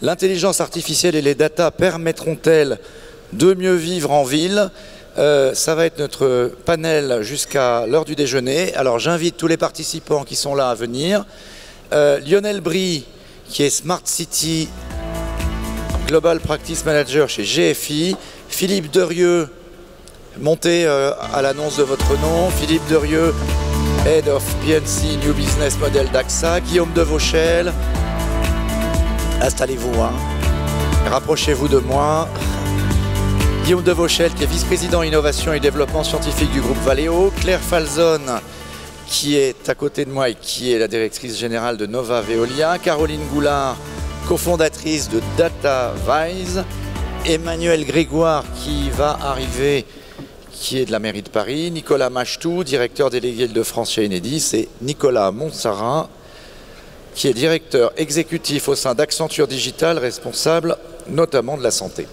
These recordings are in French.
L'intelligence artificielle et les data permettront-elles de mieux vivre en ville? Ça va être notre panel jusqu'à l'heure du déjeuner. Alors j'invite tous les participants qui sont là à venir. Lionel Brie, qui est Smart City Global Practice Manager chez GFI. Philippe Derieux, montez à l'annonce de votre nom. Philippe Derieux, Head of PNC New Business Model d'AXA. Guillaume Devauchel, installez-vous, hein. Rapprochez-vous de moi. Guillaume Devauchel, qui est vice-président innovation et développement scientifique du groupe Valeo. Claire Falzon, qui est à côté de moi et qui est la directrice générale de Nova Veolia. Caroline Goulard, cofondatrice de DataVise. Emmanuel Grégoire, qui va arriver, qui est de la mairie de Paris. Nicolas Machtou, directeur délégué de France chez Enedis. Et Nicolas Montsarrat, qui est directeur exécutif au sein d'Accenture Digital, responsable notamment de la santé.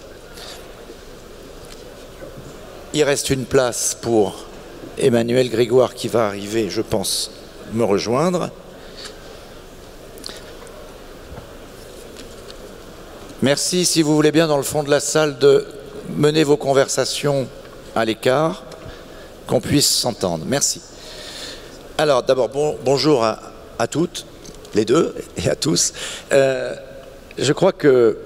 Il reste une place pour Emmanuel Grégoire qui va arriver, je pense, me rejoindre. Merci, si vous voulez bien, dans le fond de la salle, de mener vos conversations à l'écart, qu'on puisse s'entendre. Merci. Alors, d'abord, bonjour à toutes, les deux, et à tous. Je crois que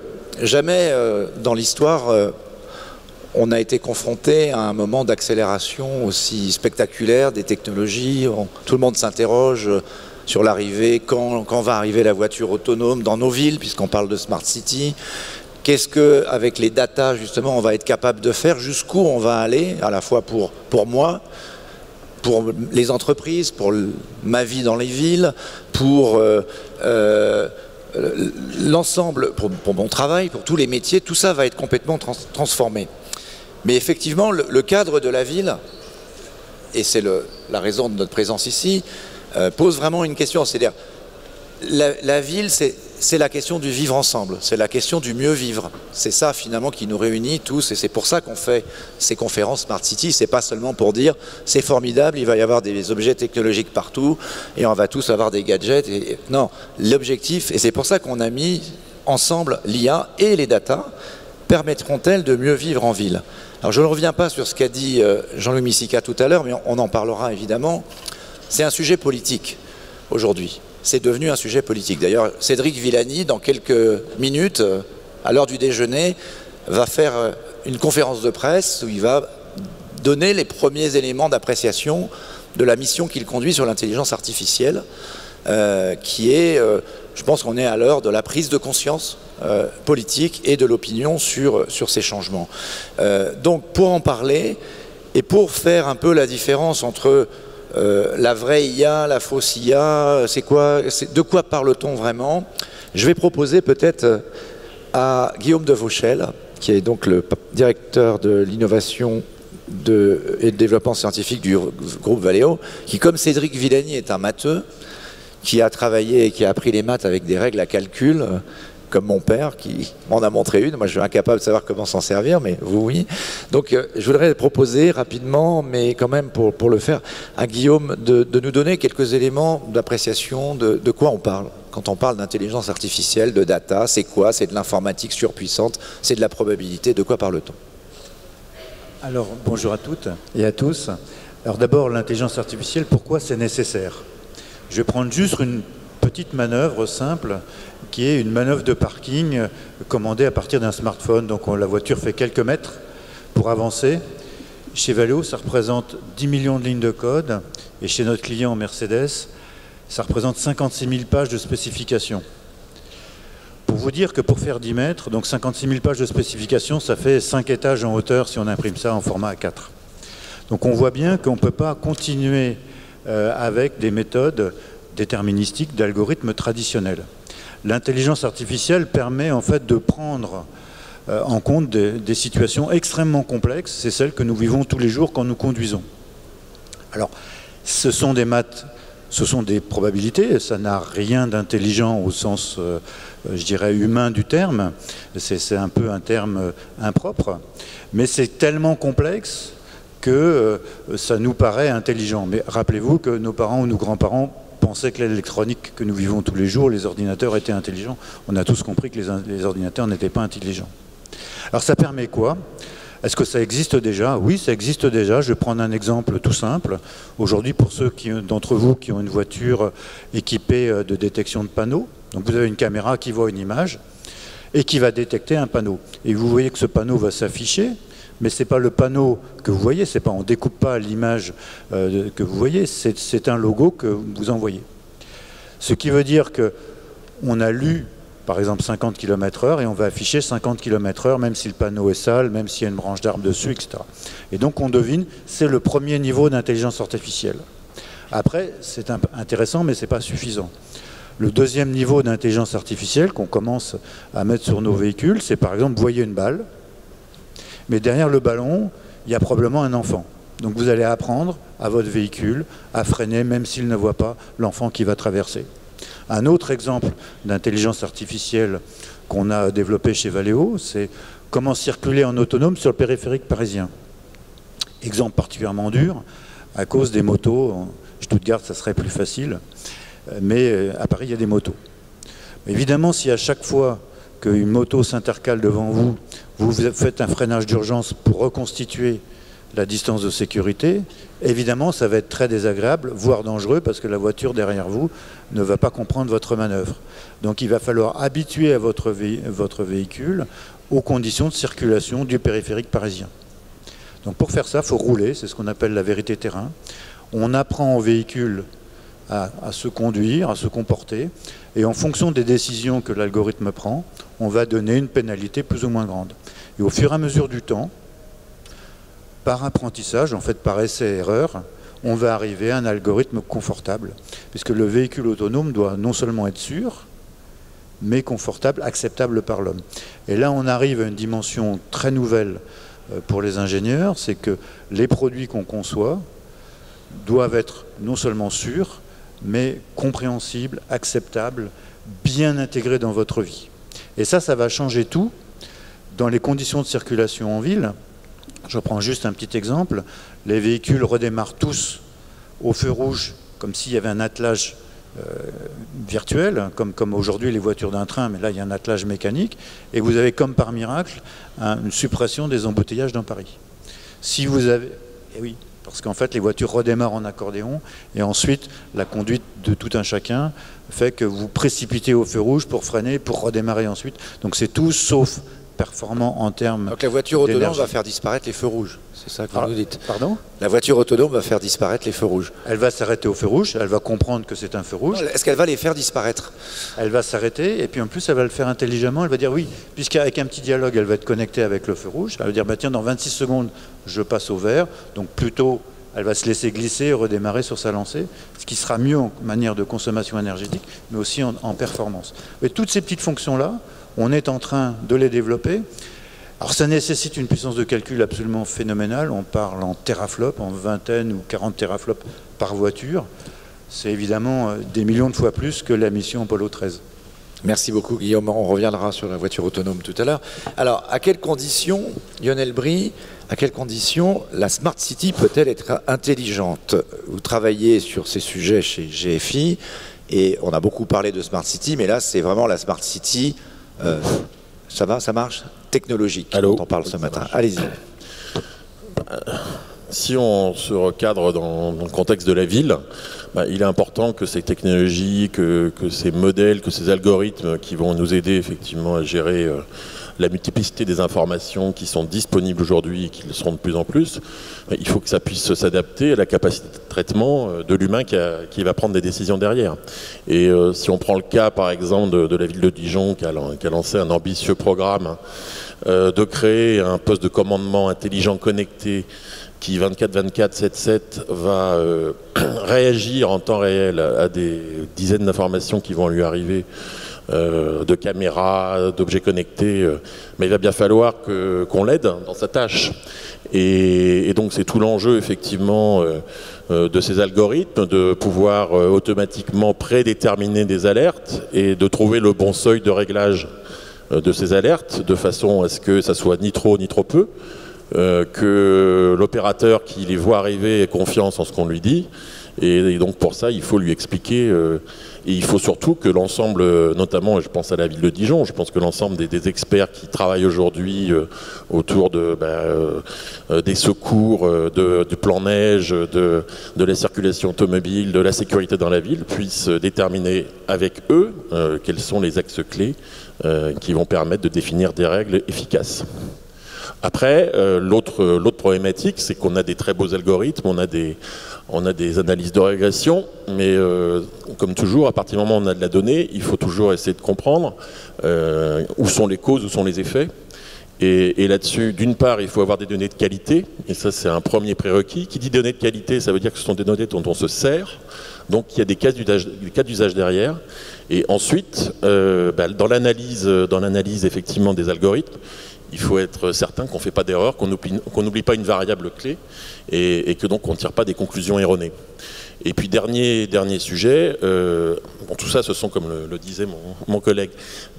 jamais dans l'histoire, on a été confronté à un moment d'accélération aussi spectaculaire des technologies. Tout le monde s'interroge sur l'arrivée, quand va arriver la voiture autonome dans nos villes, puisqu'on parle de Smart City. Qu'est-ce qu'avec les data, justement, on va être capable de faire? Jusqu'où on va aller, à la fois pour moi, pour les entreprises, pour ma vie dans les villes, pour l'ensemble, pour mon travail, pour tous les métiers. Tout ça va être complètement transformé. Mais effectivement, le cadre de la ville, et c'est la raison de notre présence ici, pose vraiment une question. C'est-à-dire, la ville, c'est la question du vivre ensemble, c'est la question du mieux vivre. C'est ça, finalement, qui nous réunit tous, et c'est pour ça qu'on fait ces conférences Smart City. C'est pas seulement pour dire, c'est formidable, il va y avoir des objets technologiques partout, et on va tous avoir des gadgets. Non, l'objectif, et c'est pour ça qu'on a mis ensemble l'IA et les data, permettront-elles de mieux vivre en ville? Alors je ne reviens pas sur ce qu'a dit Jean-Louis Missica tout à l'heure, mais on en parlera évidemment. C'est un sujet politique aujourd'hui. C'est devenu un sujet politique. D'ailleurs, Cédric Villani, dans quelques minutes, à l'heure du déjeuner, va faire une conférence de presse où il va donner les premiers éléments d'appréciation de la mission qu'il conduit sur l'intelligence artificielle, qui est, je pense qu'on est à l'heure de la prise de conscience politique et de l'opinion sur ces changements. Donc pour en parler et pour faire un peu la différence entre la vraie IA, la fausse IA, de quoi parle-t-on vraiment? Je vais proposer peut-être à Guillaume Devauchel, qui est donc le directeur de l'innovation et de développement scientifique du groupe Valeo, qui, comme Cédric Villani, est un matheux, qui a travaillé et qui a appris les maths avec des règles à calcul, comme mon père, qui m'en a montré une. Moi, je suis incapable de savoir comment s'en servir, mais vous, oui. Donc, je voudrais proposer rapidement, mais quand même pour le faire, à Guillaume de nous donner quelques éléments d'appréciation de quoi on parle. Quand on parle d'intelligence artificielle, de data, c'est quoi? C'est de l'informatique surpuissante, c'est de la probabilité. De quoi parle-t-on? Alors, bonjour à toutes et à tous. Alors d'abord, l'intelligence artificielle, pourquoi c'est nécessaire? Je vais prendre juste une petite manœuvre simple, qui est une manœuvre de parking commandée à partir d'un smartphone. Donc la voiture fait quelques mètres pour avancer. Chez Valeo, ça représente 10 millions de lignes de code. Et chez notre client Mercedes, ça représente 56 000 pages de spécifications. Pour vous dire que pour faire 10 mètres, donc 56 000 pages de spécifications, ça fait 5 étages en hauteur si on imprime ça en format A4. Donc on voit bien qu'on ne peut pas continuer avec des méthodes déterministiques d'algorithmes traditionnels. L'intelligence artificielle permet en fait de prendre en compte des situations extrêmement complexes. C'est celles que nous vivons tous les jours quand nous conduisons. Alors, ce sont des maths, ce sont des probabilités, ça n'a rien d'intelligent au sens, je dirais, humain du terme. C'est un peu un terme impropre, mais c'est tellement complexe que ça nous paraît intelligent. Mais rappelez-vous que nos parents ou nos grands-parents pensait que l'électronique que nous vivons tous les jours, les ordinateurs étaient intelligents. On a tous compris que les ordinateurs n'étaient pas intelligents. Alors ça permet quoi? Est-ce que ça existe déjà? Oui, ça existe déjà. Je vais prendre un exemple tout simple. Aujourd'hui, pour ceux d'entre vous qui ont une voiture équipée de détection de panneaux, donc vous avez une caméra qui voit une image et qui va détecter un panneau. Et vous voyez que ce panneau va s'afficher, mais ce n'est pas le panneau que vous voyez, on ne découpe pas l'image que vous voyez, c'est un logo que vous envoyez. Ce qui veut dire qu'on a lu, par exemple, 50 km/h et on va afficher 50 km/h, même si le panneau est sale, même s'il y a une branche d'arbre dessus, etc. Et donc on devine, c'est le premier niveau d'intelligence artificielle. Après, c'est intéressant, mais ce n'est pas suffisant. Le deuxième niveau d'intelligence artificielle qu'on commence à mettre sur nos véhicules, c'est par exemple, vous voyez une balle, mais derrière le ballon, il y a probablement un enfant. Donc vous allez apprendre à votre véhicule à freiner, même s'il ne voit pas l'enfant qui va traverser. Un autre exemple d'intelligence artificielle qu'on a développé chez Valeo, c'est comment circuler en autonome sur le périphérique parisien. Exemple particulièrement dur, à cause des motos. En Stuttgart, ça serait plus facile, mais à Paris, il y a des motos. Évidemment, si à chaque fois qu'une moto s'intercale devant vous, vous faites un freinage d'urgence pour reconstituer la distance de sécurité, évidemment, ça va être très désagréable, voire dangereux, parce que la voiture derrière vous ne va pas comprendre votre manœuvre. Donc il va falloir habituer à votre véhicule aux conditions de circulation du périphérique parisien. Donc pour faire ça, il faut rouler, c'est ce qu'on appelle la vérité terrain. On apprend au véhicule à se conduire, à se comporter, et en fonction des décisions que l'algorithme prend, on va donner une pénalité plus ou moins grande. Et au fur et à mesure du temps, par apprentissage, en fait par essai-erreur, on va arriver à un algorithme confortable, puisque le véhicule autonome doit non seulement être sûr, mais confortable, acceptable par l'homme. Et là, on arrive à une dimension très nouvelle pour les ingénieurs, c'est que les produits qu'on conçoit doivent être non seulement sûrs, mais compréhensibles, acceptables, bien intégrés dans votre vie. Et ça va changer tout dans les conditions de circulation en ville. Je prends juste un petit exemple. Les véhicules redémarrent tous au feu rouge, comme s'il y avait un attelage virtuel, comme aujourd'hui les voitures d'un train, mais là il y a un attelage mécanique, et vous avez comme par miracle une suppression des embouteillages dans Paris. Si vous avez... Eh oui, parce qu'en fait les voitures redémarrent en accordéon, et ensuite la conduite de tout un chacun fait que vous précipitez au feu rouge pour freiner, pour redémarrer ensuite. Donc c'est tout sauf performant en termes. Donc la voiture autonome va faire disparaître les feux rouges, c'est ça que vous nous dites? Pardon? La voiture autonome va faire disparaître les feux rouges. Elle va s'arrêter au feu rouge, elle va comprendre que c'est un feu rouge. Est-ce qu'elle va les faire disparaître? Elle va s'arrêter, et puis en plus elle va le faire intelligemment, elle va dire oui, puisqu'avec un petit dialogue, elle va être connectée avec le feu rouge, elle va dire bah, tiens, dans 26 secondes, je passe au vert, donc plutôt elle va se laisser glisser et redémarrer sur sa lancée, ce qui sera mieux en manière de consommation énergétique, mais aussi en performance. Et toutes ces petites fonctions-là, on est en train de les développer. Alors ça nécessite une puissance de calcul absolument phénoménale, on parle en teraflops, en vingtaine ou 40 teraflops par voiture. C'est évidemment des millions de fois plus que la mission Apollo 13. Merci beaucoup Guillaume, on reviendra sur la voiture autonome tout à l'heure. Alors à quelles conditions, Lionel Brie, à quelles conditions la Smart City peut-elle être intelligente? Vous travaillez sur ces sujets chez GFI et on a beaucoup parlé de Smart City, mais là c'est vraiment la Smart City, ça va, ça marche? Technologique, dont on parle ce matin. Allez-y. Si on se recadre dans le contexte de la ville, il est important que ces technologies, que ces modèles, que ces algorithmes qui vont nous aider effectivement à gérer la multiplicité des informations qui sont disponibles aujourd'hui et qui le seront de plus en plus, il faut que ça puisse s'adapter à la capacité de traitement de l'humain qui va prendre des décisions derrière. Et si on prend le cas par exemple de la ville de Dijon qui a lancé un ambitieux programme de créer un poste de commandement intelligent connecté qui 24/24, 7/7 va réagir en temps réel à des dizaines d'informations qui vont lui arriver, de caméras, d'objets connectés, mais il va bien falloir qu'on l'aide dans sa tâche. Et donc c'est tout l'enjeu effectivement de ces algorithmes, de pouvoir automatiquement prédéterminer des alertes et de trouver le bon seuil de réglage de ces alertes, de façon à ce que ça soit ni trop ni trop peu, que l'opérateur qui les voit arriver ait confiance en ce qu'on lui dit, Et donc pour ça, il faut lui expliquer, et il faut surtout que l'ensemble, notamment, je pense à la ville de Dijon, je pense que l'ensemble des experts qui travaillent aujourd'hui autour des secours, du plan neige, de la circulation automobile, de la sécurité dans la ville, puissent déterminer avec eux quels sont les axes clés qui vont permettre de définir des règles efficaces. Après, l'autre problématique, c'est qu'on a des très beaux algorithmes, on a des analyses de régression, mais comme toujours, à partir du moment où on a de la donnée, il faut toujours essayer de comprendre où sont les causes, où sont les effets. Et là-dessus, d'une part, il faut avoir des données de qualité, et ça c'est un premier prérequis. Qui dit données de qualité, ça veut dire que ce sont des données dont on se sert, donc il y a des cas d'usage derrière. Et ensuite, dans l'analyse effectivement des algorithmes, il faut être certain qu'on ne fait pas d'erreur, qu'on n'oublie pas une variable clé et que donc on ne tire pas des conclusions erronées. Et puis dernier sujet, tout ça ce sont, comme le disait mon collègue,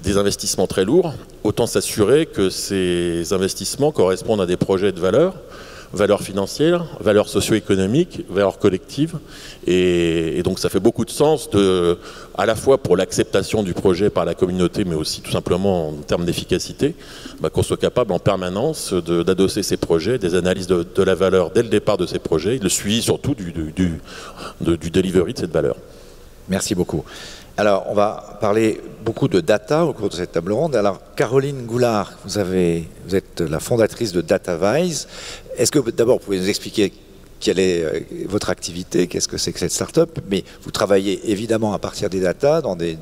des investissements très lourds. Autant s'assurer que ces investissements correspondent à des projets de valeur financière, valeur socio-économique, valeur collective. Et donc ça fait beaucoup de sens, à la fois pour l'acceptation du projet par la communauté, mais aussi tout simplement en termes d'efficacité, qu'on soit capable en permanence d'adosser ces projets, des analyses de la valeur dès le départ de ces projets, le suivi surtout du delivery de cette valeur. Merci beaucoup. Alors, on va parler beaucoup de data au cours de cette table ronde. Alors, Caroline Goulard, vous êtes la fondatrice de DataVise. Est-ce que d'abord, vous pouvez nous expliquer quelle est votre activité, qu'est-ce que c'est que cette start-up? Mais vous travaillez évidemment à partir des data, dans des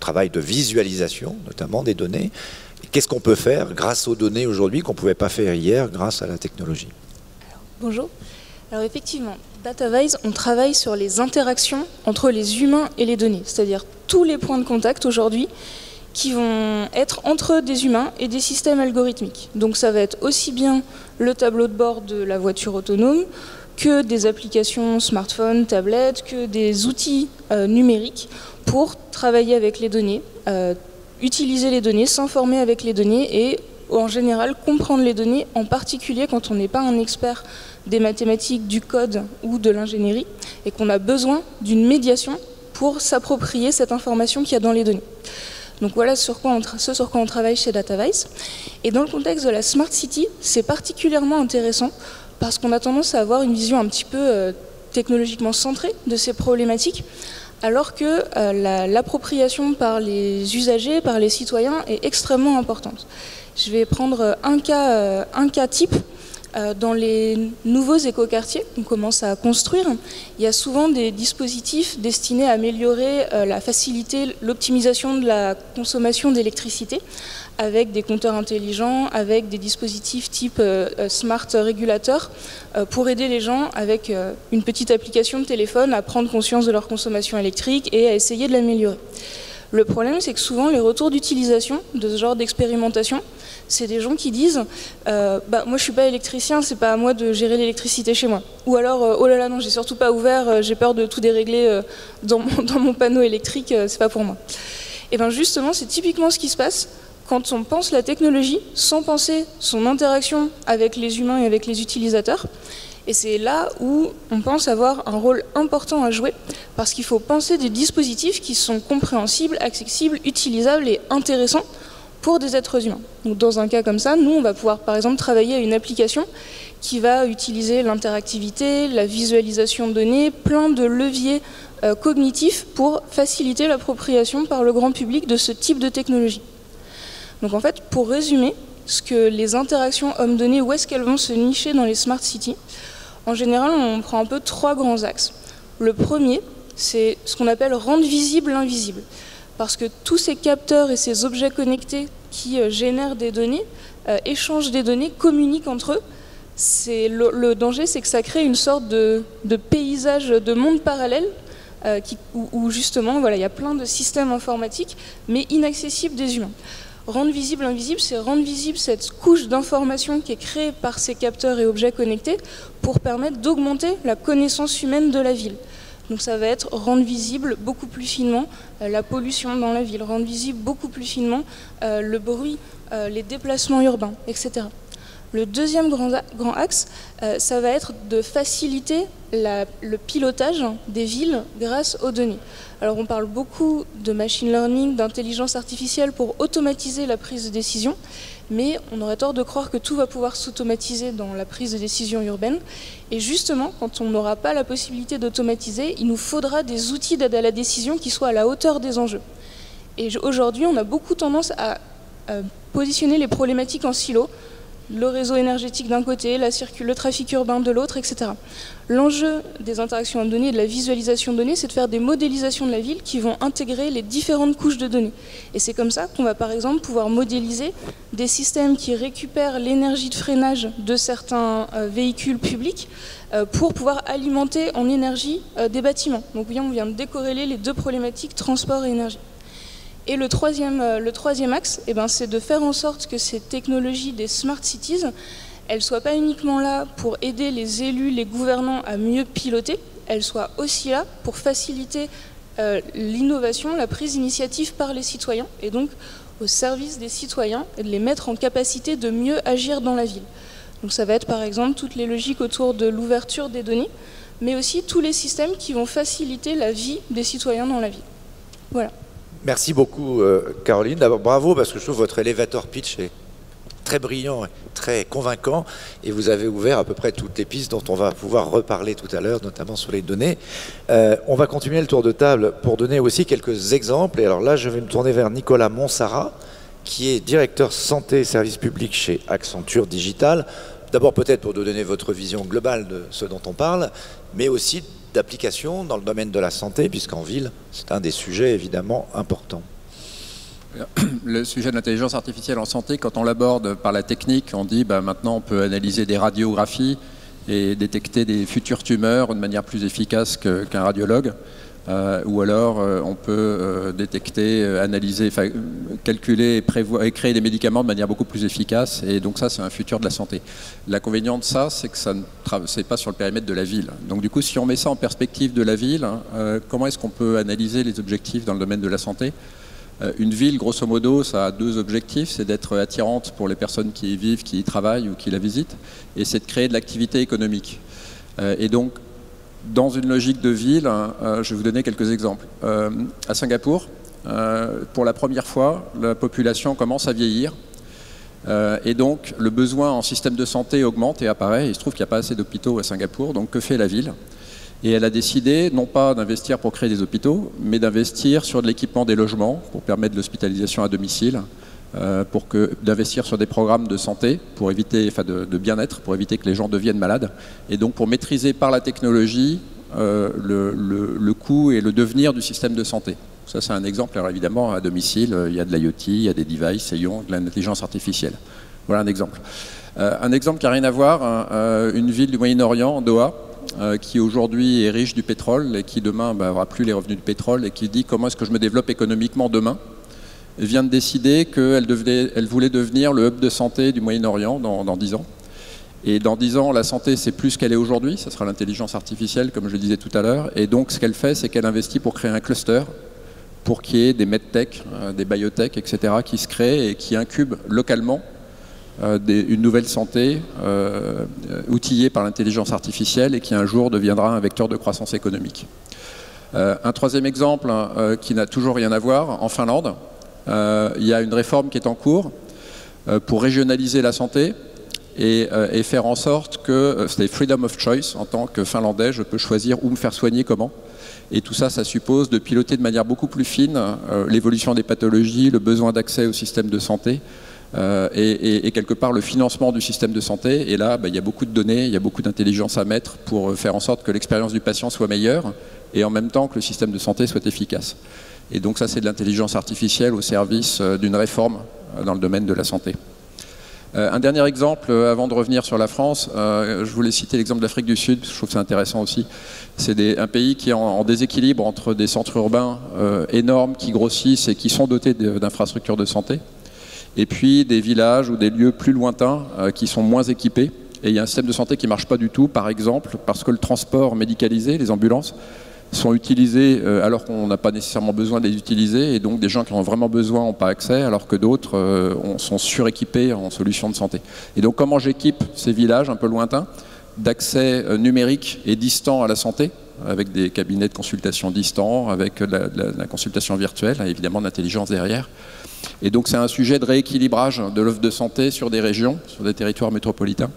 travaux de visualisation, notamment des données. Qu'est-ce qu'on peut faire grâce aux données aujourd'hui qu'on ne pouvait pas faire hier grâce à la technologie? Bonjour. Alors effectivement, DataVise, on travaille sur les interactions entre les humains et les données, c'est-à-dire tous les points de contact aujourd'hui qui vont être entre des humains et des systèmes algorithmiques. Donc ça va être aussi bien le tableau de bord de la voiture autonome que des applications smartphones, tablettes, que des outils numériques pour travailler avec les données, utiliser les données, s'informer avec les données et en général comprendre les données, en particulier quand on n'est pas un expert des mathématiques, du code ou de l'ingénierie et qu'on a besoin d'une médiation pour s'approprier cette information qu'il y a dans les données. Donc voilà ce sur quoi on travaille chez DataVise. Et dans le contexte de la Smart City, c'est particulièrement intéressant parce qu'on a tendance à avoir une vision un petit peu technologiquement centrée de ces problématiques, alors que l'appropriation par les usagers, par les citoyens est extrêmement importante. Je vais prendre un cas type. Dans les nouveaux écoquartiers qu'on commence à construire, il y a souvent des dispositifs destinés à améliorer la facilité, l'optimisation de la consommation d'électricité avec des compteurs intelligents, avec des dispositifs type smart régulateur pour aider les gens avec une petite application de téléphone à prendre conscience de leur consommation électrique et à essayer de l'améliorer. Le problème, c'est que souvent, les retours d'utilisation de ce genre d'expérimentation, c'est des gens qui disent moi je suis pas électricien, c'est pas à moi de gérer l'électricité chez moi. Ou alors oh là là non, j'ai surtout pas ouvert, j'ai peur de tout dérégler dans mon panneau électrique, c'est pas pour moi. Et bien justement, c'est typiquement ce qui se passe quand on pense la technologie sans penser son interaction avec les humains et avec les utilisateurs. Et c'est là où on pense avoir un rôle important à jouer, parce qu'il faut penser des dispositifs qui sont compréhensibles, accessibles, utilisables et intéressants pour des êtres humains. Donc dans un cas comme ça, nous, on va pouvoir par exemple travailler à une application qui va utiliser l'interactivité, la visualisation de données, plein de leviers cognitifs pour faciliter l'appropriation par le grand public de ce type de technologie. Donc en fait, pour résumer, ce que les interactions hommes-données, où est-ce qu'elles vont se nicher dans les smart cities? En général, on prend un peu 3 grands axes. Le premier, c'est ce qu'on appelle rendre visible l'invisible. Parce que tous ces capteurs et ces objets connectés qui génèrent des données, échangent des données, communiquent entre eux. Le danger, c'est que ça crée une sorte de paysage, de monde parallèle, où justement, voilà, il y a plein de systèmes informatiques, mais inaccessibles des humains. Rendre visible l'invisible, c'est rendre visible cette couche d'information qui est créée par ces capteurs et objets connectés pour permettre d'augmenter la connaissance humaine de la ville. Donc ça va être rendre visible beaucoup plus finement la pollution dans la ville, rendre visible beaucoup plus finement le bruit, les déplacements urbains, etc. Le deuxième grand axe, ça va être de faciliter le pilotage des villes grâce aux données. Alors on parle beaucoup de machine learning, d'intelligence artificielle pour automatiser la prise de décision, mais on aurait tort de croire que tout va pouvoir s'automatiser dans la prise de décision urbaine. Et justement, quand on n'aura pas la possibilité d'automatiser, il nous faudra des outils d'aide à la décision qui soient à la hauteur des enjeux. Et aujourd'hui, on a beaucoup tendance à positionner les problématiques en silo, le réseau énergétique d'un côté, le trafic urbain de l'autre, etc. L'enjeu des interactions en données et de la visualisation de données, c'est de faire des modélisations de la ville qui vont intégrer les différentes couches de données. Et c'est comme ça qu'on va par exemple pouvoir modéliser des systèmes qui récupèrent l'énergie de freinage de certains véhicules publics pour pouvoir alimenter en énergie des bâtiments. Donc on vient de décorréler les deux problématiques, transport et énergie. Et le troisième axe, c'est de faire en sorte que ces technologies des smart cities, elles ne soient pas uniquement là pour aider les élus, les gouvernants à mieux piloter, elles soient aussi là pour faciliter l'innovation, la prise d'initiative par les citoyens, et donc au service des citoyens, et de les mettre en capacité de mieux agir dans la ville. Donc ça va être par exemple toutes les logiques autour de l'ouverture des données, mais aussi tous les systèmes qui vont faciliter la vie des citoyens dans la ville. Voilà. Merci beaucoup, Caroline. D'abord, bravo, parce que je trouve votre elevator pitch est très brillant, très convaincant, et vous avez ouvert à peu près toutes les pistes dont on va pouvoir reparler tout à l'heure, notamment sur les données. On va continuer le tour de table pour donner aussi quelques exemples. Et alors là, je vais me tourner vers Nicolas Montsarrat, qui est directeur santé et services publics chez Accenture Digital. D'abord, peut-être pour nous donner votre vision globale de ce dont on parle, mais aussi d'application dans le domaine de la santé, puisqu'en ville, c'est un des sujets évidemment importants. Le sujet de l'intelligence artificielle en santé, quand on l'aborde par la technique, on dit maintenant on peut analyser des radiographies et détecter des futures tumeurs de manière plus efficace qu'un radiologue. Ou alors on peut détecter, analyser, calculer et créer des médicaments de manière beaucoup plus efficace, et donc ça c'est un futur de la santé. L'inconvénient de ça, c'est que ça c'est pas sur le périmètre de la ville. Donc du coup, si on met ça en perspective de la ville, comment est-ce qu'on peut analyser les objectifs dans le domaine de la santé? Une ville, grosso modo, ça a deux objectifs, c'est d'être attirante pour les personnes qui y vivent, qui y travaillent ou qui la visitent, et c'est de créer de l'activité économique. Et donc, dans une logique de ville, je vais vous donner quelques exemples. À Singapour, pour la première fois, la population commence à vieillir. Et donc, le besoin en système de santé augmente et apparaît. Il se trouve qu'il n'y a pas assez d'hôpitaux à Singapour. Donc, que fait la ville? Et elle a décidé, non pas d'investir pour créer des hôpitaux, mais d'investir sur de l'équipement des logements pour permettre l'hospitalisation à domicile, d'investir sur des programmes de santé pour éviter, de bien-être, pour éviter que les gens deviennent malades, et donc pour maîtriser par la technologie le coût et le devenir du système de santé. Ça, c'est un exemple. Alors évidemment, à domicile, il y a de l'IoT, il y a des devices, de l'intelligence artificielle. Voilà un exemple. Un exemple qui n'a rien à voir, une ville du Moyen-Orient, Doha, qui aujourd'hui est riche du pétrole et qui demain n'aura plus les revenus du pétrole, et qui dit comment est-ce que je me développe économiquement demain, vient de décider qu'elle voulait devenir le hub de santé du Moyen-Orient dans 10 ans. Et dans 10 ans, la santé, c'est plus qu'elle est aujourd'hui, ça sera l'intelligence artificielle, comme je le disais tout à l'heure. Et donc, ce qu'elle fait, c'est qu'elle investit pour créer un cluster, pour qu'il y ait des medtech, des biotech, etc., qui se créent et qui incubent localement une nouvelle santé outillée par l'intelligence artificielle et qui un jour deviendra un vecteur de croissance économique. Un troisième exemple qui n'a toujours rien à voir, en Finlande, il y a une réforme qui est en cours pour régionaliser la santé et faire en sorte que, c'est freedom of choice, en tant que Finlandais, je peux choisir où me faire soigner, comment. Et tout ça, ça suppose de piloter de manière beaucoup plus fine l'évolution des pathologies, le besoin d'accès au système de santé, et quelque part le financement du système de santé. Et là, il y a beaucoup de données, il y a beaucoup d'intelligence à mettre pour faire en sorte que l'expérience du patient soit meilleure et en même temps que le système de santé soit efficace. Et donc ça, c'est de l'intelligence artificielle au service d'une réforme dans le domaine de la santé. Un dernier exemple, avant de revenir sur la France, je voulais citer l'exemple de l'Afrique du Sud, je trouve que c'est intéressant aussi. C'est un pays qui est en déséquilibre entre des centres urbains énormes qui grossissent et qui sont dotés d'infrastructures de santé, et puis des villages ou des lieux plus lointains qui sont moins équipés. Et il y a un système de santé qui ne marche pas du tout, par exemple, parce que le transport médicalisé, les ambulances, sont utilisés alors qu'on n'a pas nécessairement besoin de les utiliser, et donc des gens qui en ont vraiment besoin n'ont pas accès, alors que d'autres sont suréquipés en solutions de santé. Et donc comment j'équipe ces villages un peu lointains? d'accès numérique et distant à la santé, avec des cabinets de consultation distants, avec la consultation virtuelle, évidemment de l'intelligence derrière. Et donc c'est un sujet de rééquilibrage de l'offre de santé sur des régions, sur des territoires métropolitains,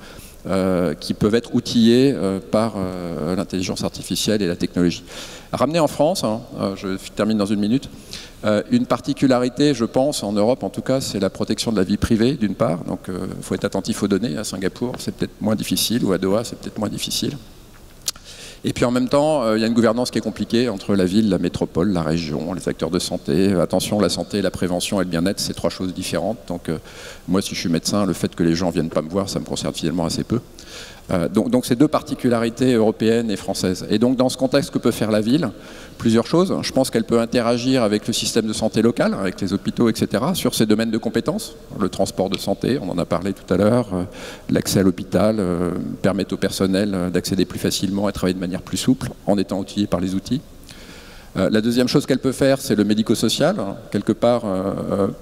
qui peuvent être outillés par l'intelligence artificielle et la technologie. Ramener en France, je termine dans une minute, une particularité, je pense, en Europe en tout cas, c'est la protection de la vie privée d'une part. Donc il faut être attentif aux données. À Singapour, c'est peut-être moins difficile, ou à Doha, c'est peut-être moins difficile. Et puis en même temps, il y a une gouvernance qui est compliquée entre la ville, la métropole, la région, les acteurs de santé. Attention, la santé, la prévention et le bien-être, c'est trois choses différentes. Donc moi, si je suis médecin, le fait que les gens ne viennent pas me voir, ça me concerne finalement assez peu. Donc c'est deux particularités européennes et françaises. Et donc dans ce contexte, que peut faire la ville? Plusieurs choses. Je pense qu'elle peut interagir avec le système de santé local, avec les hôpitaux, etc., sur ses domaines de compétences. Le transport de santé, on en a parlé tout à l'heure, l'accès à l'hôpital, permettre au personnel d'accéder plus facilement et travailler de manière plus souple, en étant outillé par les outils. La deuxième chose qu'elle peut faire, c'est le médico-social, quelque part,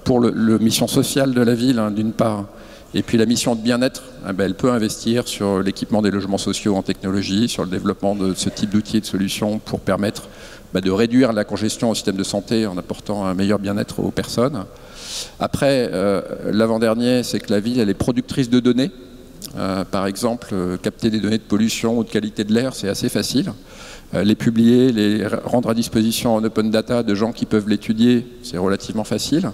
pour la mission sociale de la ville, d'une part, et puis la mission de bien-être, elle peut investir sur l'équipement des logements sociaux en technologie, sur le développement de ce type d'outils et de solutions pour permettre de réduire la congestion au système de santé en apportant un meilleur bien-être aux personnes. Après, l'avant-dernier, c'est que la ville, elle est productrice de données. Par exemple, capter des données de pollution ou de qualité de l'air, c'est assez facile. Les publier, les rendre à disposition en open data de gens qui peuvent l'étudier, c'est relativement facile.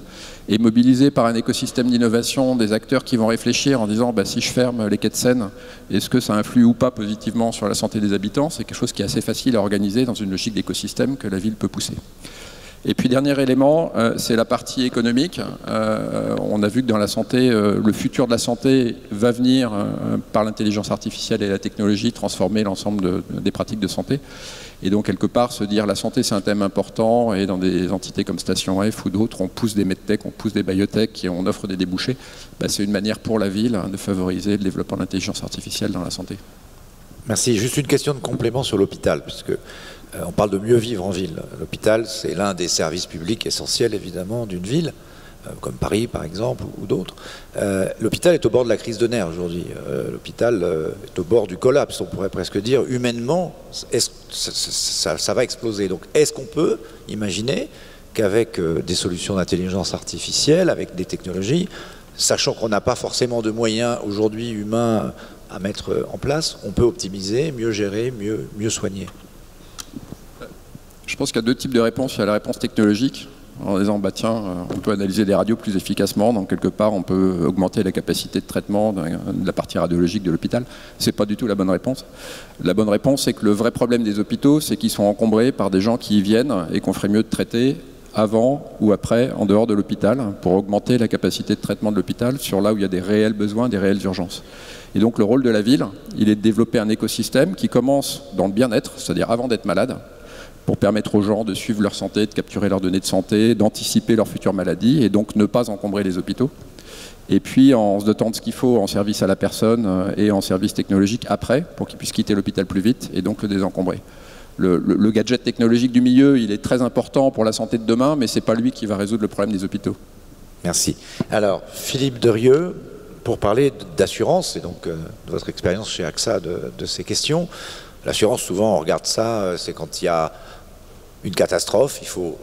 Et mobiliser par un écosystème d'innovation des acteurs qui vont réfléchir en disant si je ferme les quais de Seine, est-ce que ça influe ou pas positivement sur la santé des habitants? C'est quelque chose qui est assez facile à organiser dans une logique d'écosystème que la ville peut pousser. Et puis dernier élément, c'est la partie économique. On a vu que dans la santé, le futur de la santé va venir par l'intelligence artificielle et la technologie transformer l'ensemble des pratiques de santé. Et donc quelque part se dire la santé c'est un thème important, et dans des entités comme Station F ou d'autres, on pousse des medtech, on pousse des biotech et on offre des débouchés. C'est une manière pour la ville de favoriser le développement de l'intelligence artificielle dans la santé. Merci. Juste une question de complément sur l'hôpital, puisque on parle de mieux vivre en ville. L'hôpital, c'est l'un des services publics essentiels, évidemment, d'une ville, comme Paris, par exemple, ou d'autres. L'hôpital est au bord de la crise de nerfs aujourd'hui. L'hôpital est au bord du collapse, on pourrait presque dire. Humainement, ça va exploser. Donc, est-ce qu'on peut imaginer qu'avec des solutions d'intelligence artificielle, avec des technologies, sachant qu'on n'a pas forcément de moyens aujourd'hui humains à mettre en place, on peut optimiser, mieux gérer, mieux soigner? Je pense qu'il y a deux types de réponses. Il y a la réponse technologique, en disant tiens, on peut analyser des radios plus efficacement, donc quelque part on peut augmenter la capacité de traitement de la partie radiologique de l'hôpital. C'est pas du tout la bonne réponse. La bonne réponse, c'est que le vrai problème des hôpitaux, c'est qu'ils sont encombrés par des gens qui y viennent et qu'on ferait mieux de traiter avant ou après, en dehors de l'hôpital, pour augmenter la capacité de traitement de l'hôpital sur là où il y a des réels besoins, des réelles urgences. Et donc le rôle de la ville, il est de développer un écosystème qui commence dans le bien-être, c'est-à-dire avant d'être malade, pour permettre aux gens de suivre leur santé, de capturer leurs données de santé, d'anticiper leurs futures maladies et donc ne pas encombrer les hôpitaux. Et puis en se dotant de ce qu'il faut en service à la personne et en service technologique après, pour qu'ils puissent quitter l'hôpital plus vite et donc le désencombrer. Le gadget technologique du milieu, il est très important pour la santé de demain, mais ce n'est pas lui qui va résoudre le problème des hôpitaux. Merci. Alors, Philippe Derieux, pour parler d'assurance, et donc de votre expérience chez AXA de ces questions. L'assurance, souvent, on regarde ça, c'est quand il y a une catastrophe, il faut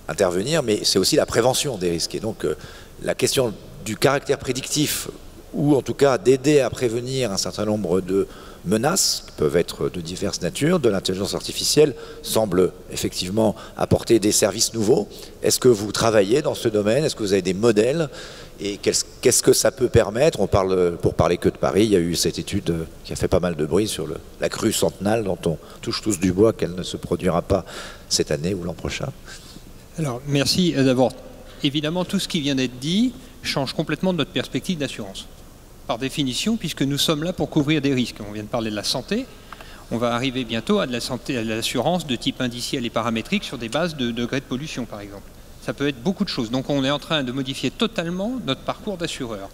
intervenir, mais c'est aussi la prévention des risques. Et donc, la question du caractère prédictif, ou en tout cas d'aider à prévenir un certain nombre de menaces, qui peuvent être de diverses natures, de l'intelligence artificielle, semble effectivement apporter des services nouveaux. Est-ce que vous travaillez dans ce domaine? Est-ce que vous avez des modèles? Et qu'est-ce que ça peut permettre? On parle, pour parler que de Paris, il y a eu cette étude qui a fait pas mal de bruit sur la crue centenale, dont on touche tous du bois qu'elle ne se produira pas cette année ou l'an prochain. Alors, merci. D'abord, évidemment, tout ce qui vient d'être dit change complètement notre perspective d'assurance. Par définition, puisque nous sommes là pour couvrir des risques. On vient de parler de la santé. On va arriver bientôt à de la santé, à de l'assurance de type indiciel et paramétrique sur des bases de degrés de pollution, par exemple. Ça peut être beaucoup de choses. Donc on est en train de modifier totalement notre parcours d'assureur.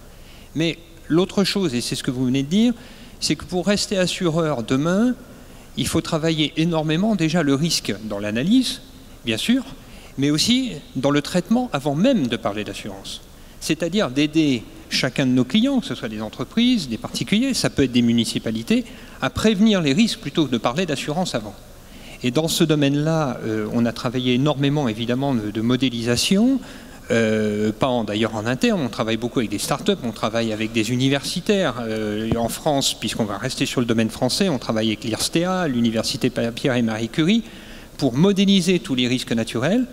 Mais l'autre chose, et c'est ce que vous venez de dire, c'est que pour rester assureur demain, il faut travailler énormément déjà le risque dans l'analyse, bien sûr, mais aussi dans le traitement avant même de parler d'assurance. C'est-à-dire d'aider chacun de nos clients, que ce soit des entreprises, des particuliers, ça peut être des municipalités, à prévenir les risques plutôt que de parler d'assurance avant. Et dans ce domaine-là, on a travaillé énormément, évidemment, de modélisation, pas d'ailleurs en interne, on travaille beaucoup avec des startups, on travaille avec des universitaires. En France, puisqu'on va rester sur le domaine français, on travaille avec l'IRSTEA, l'Université Pierre et Marie Curie, pour modéliser tous les risques naturels,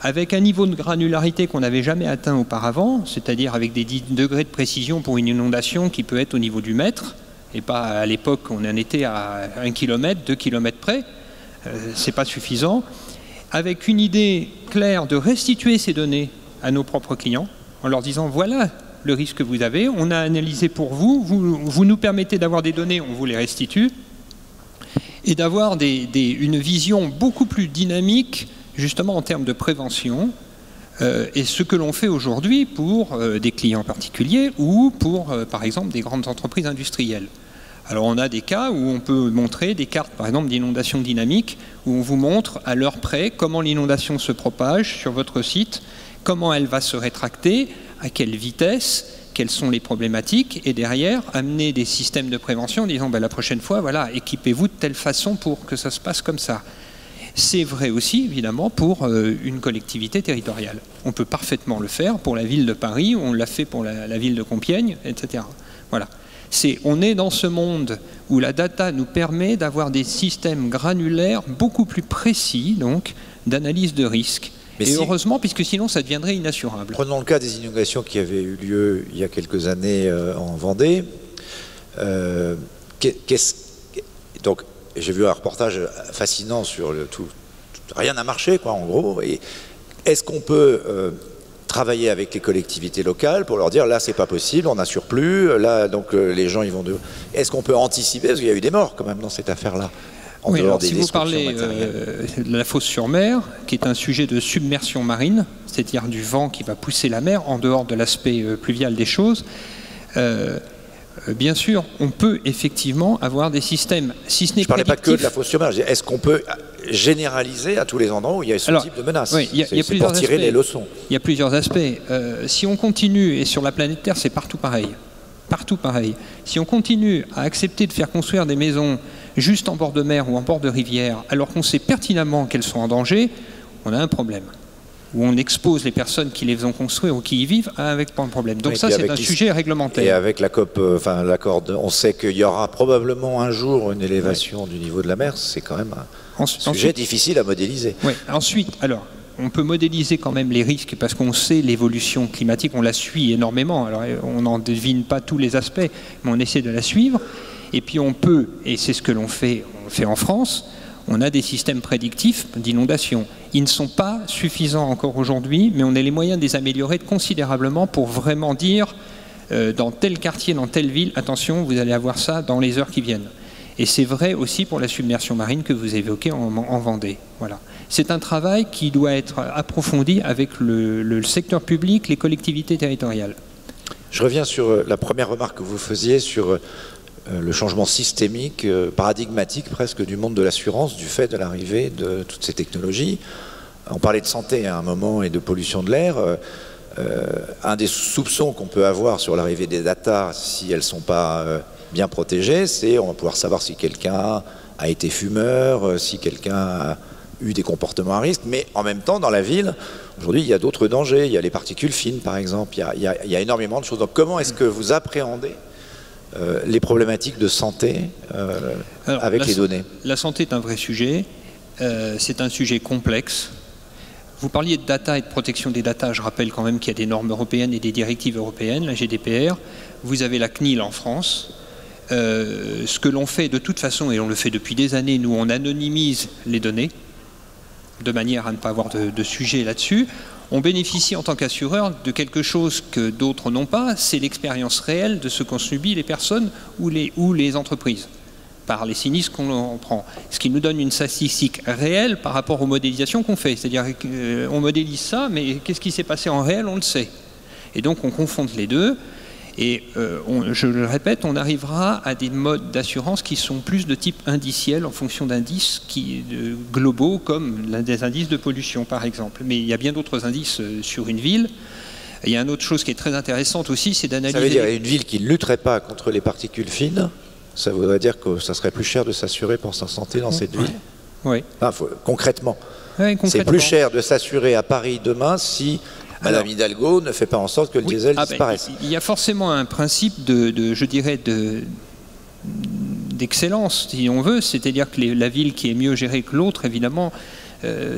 avec un niveau de granularité qu'on n'avait jamais atteint auparavant, c'est-à-dire avec des degrés de précision pour une inondation qui peut être au niveau du mètre, et pas à l'époque on en était à 1 km, 2 km près, c'est pas suffisant, avec une idée claire de restituer ces données à nos propres clients, en leur disant voilà le risque que vous avez, on a analysé pour vous, vous nous permettez d'avoir des données, on vous les restitue, et d'avoir une vision beaucoup plus dynamique justement en termes de prévention, et ce que l'on fait aujourd'hui pour des clients particuliers ou pour, par exemple, des grandes entreprises industrielles. Alors on a des cas où on peut montrer des cartes, par exemple, d'inondation dynamique, où on vous montre à l'heure près comment l'inondation se propage sur votre site, comment elle va se rétracter, à quelle vitesse, quelles sont les problématiques, et derrière, amener des systèmes de prévention en disant ben, la prochaine fois, voilà, équipez-vous de telle façon pour que ça se passe comme ça. C'est vrai aussi, évidemment, pour une collectivité territoriale. On peut parfaitement le faire pour la ville de Paris, on l'a fait pour la ville de Compiègne, etc. Voilà. On est dans ce monde où la data nous permet d'avoir des systèmes granulaires beaucoup plus précis, donc, d'analyse de risque. Et heureusement, puisque sinon, ça deviendrait inassurable. Prenons le cas des inondations qui avaient eu lieu il y a quelques années en Vendée. Donc, j'ai vu un reportage fascinant sur le tout. Rien n'a marché, quoi, en gros. Et est-ce qu'on peut travailler avec les collectivités locales pour leur dire là, c'est pas possible, on n'assure plus, là, donc les gens, ils vont de. Est-ce qu'on peut anticiper, parce qu'il y a eu des morts quand même dans cette affaire-là. Oui, alors si vous parlez de la fosse sur mer, qui est un sujet de submersion marine, c'est-à-dire du vent qui va pousser la mer en dehors de l'aspect pluvial des choses, bien sûr, on peut effectivement avoir des systèmes, si ce n'est prédictif. Je ne parlais pas que de la fosse sur mer, est-ce qu'on peut généraliser à tous les endroits où il y a ce type de menace? Oui, c'est pour tirer les leçons. Il y a plusieurs aspects. Si on continue, et sur la planète Terre, c'est partout pareil. Partout pareil. Si on continue à accepter de faire construire des maisons juste en bord de mer ou en bord de rivière, alors qu'on sait pertinemment qu'elles sont en danger, on a un problème. Où on expose les personnes qui les ont construites ou qui y vivent avec pas de problème. Donc ça, c'est un sujet réglementaire. Et avec la COP, l'accord, on sait qu'il y aura probablement un jour une élévation du niveau de la mer. C'est quand même un sujet difficile à modéliser. Oui. Ensuite, alors, on peut modéliser quand même les risques parce qu'on sait l'évolution climatique, on la suit énormément. Alors, on n'en devine pas tous les aspects, mais on essaie de la suivre. Et puis on peut, et c'est ce que on fait en France, on a des systèmes prédictifs d'inondation. Ils ne sont pas suffisants encore aujourd'hui, mais on a les moyens de les améliorer considérablement pour vraiment dire dans tel quartier, dans telle ville, attention, vous allez avoir ça dans les heures qui viennent. Et c'est vrai aussi pour la submersion marine que vous évoquez en Vendée. Voilà. C'est un travail qui doit être approfondi avec le secteur public, les collectivités territoriales. Je reviens sur la première remarque que vous faisiez sur le changement systémique, paradigmatique presque du monde de l'assurance, du fait de l'arrivée de toutes ces technologies. On parlait de santé à un moment et de pollution de l'air. Un des soupçons qu'on peut avoir sur l'arrivée des datas, si elles ne sont pas bien protégées, c'est on va pouvoir savoir si quelqu'un a été fumeur, si quelqu'un a eu des comportements à risque, mais en même temps, dans la ville, aujourd'hui, il y a d'autres dangers. Il y a les particules fines, par exemple. Il y a énormément de choses. Donc, comment est-ce que vous appréhendez les problématiques de santé avec les données? La santé est un vrai sujet. C'est un sujet complexe. Vous parliez de data et de protection des data. Je rappelle quand même qu'il y a des normes européennes et des directives européennes, la GDPR. Vous avez la CNIL en France. Ce que l'on fait de toute façon, et on le fait depuis des années, nous on anonymise les données de manière à ne pas avoir de sujet là-dessus. On bénéficie en tant qu'assureur de quelque chose que d'autres n'ont pas, c'est l'expérience réelle de ce qu'ont subi les personnes ou les entreprises par les sinistres qu'on prend. Ce qui nous donne une statistique réelle par rapport aux modélisations qu'on fait. C'est-à-dire qu'on modélise ça, mais qu'est-ce qui s'est passé en réel, on le sait. Et donc on confronte les deux. Et je le répète, on arrivera à des modes d'assurance qui sont plus de type indiciel en fonction d'indices globaux comme des indices de pollution par exemple. Mais il y a bien d'autres indices sur une ville. Il y a une autre chose qui est très intéressante aussi, c'est d'analyser... Ça veut dire une ville qui ne lutterait pas contre les particules fines, ça voudrait dire que ça serait plus cher de s'assurer pour sa santé dans cette ville. Oui. Enfin, concrètement. Oui, c'est plus cher de s'assurer à Paris demain si Madame Hidalgo ne fait pas en sorte que le diesel disparaisse. Il y a forcément un principe je dirais, d'excellence, si on veut, c'est-à-dire que la ville qui est mieux gérée que l'autre, évidemment,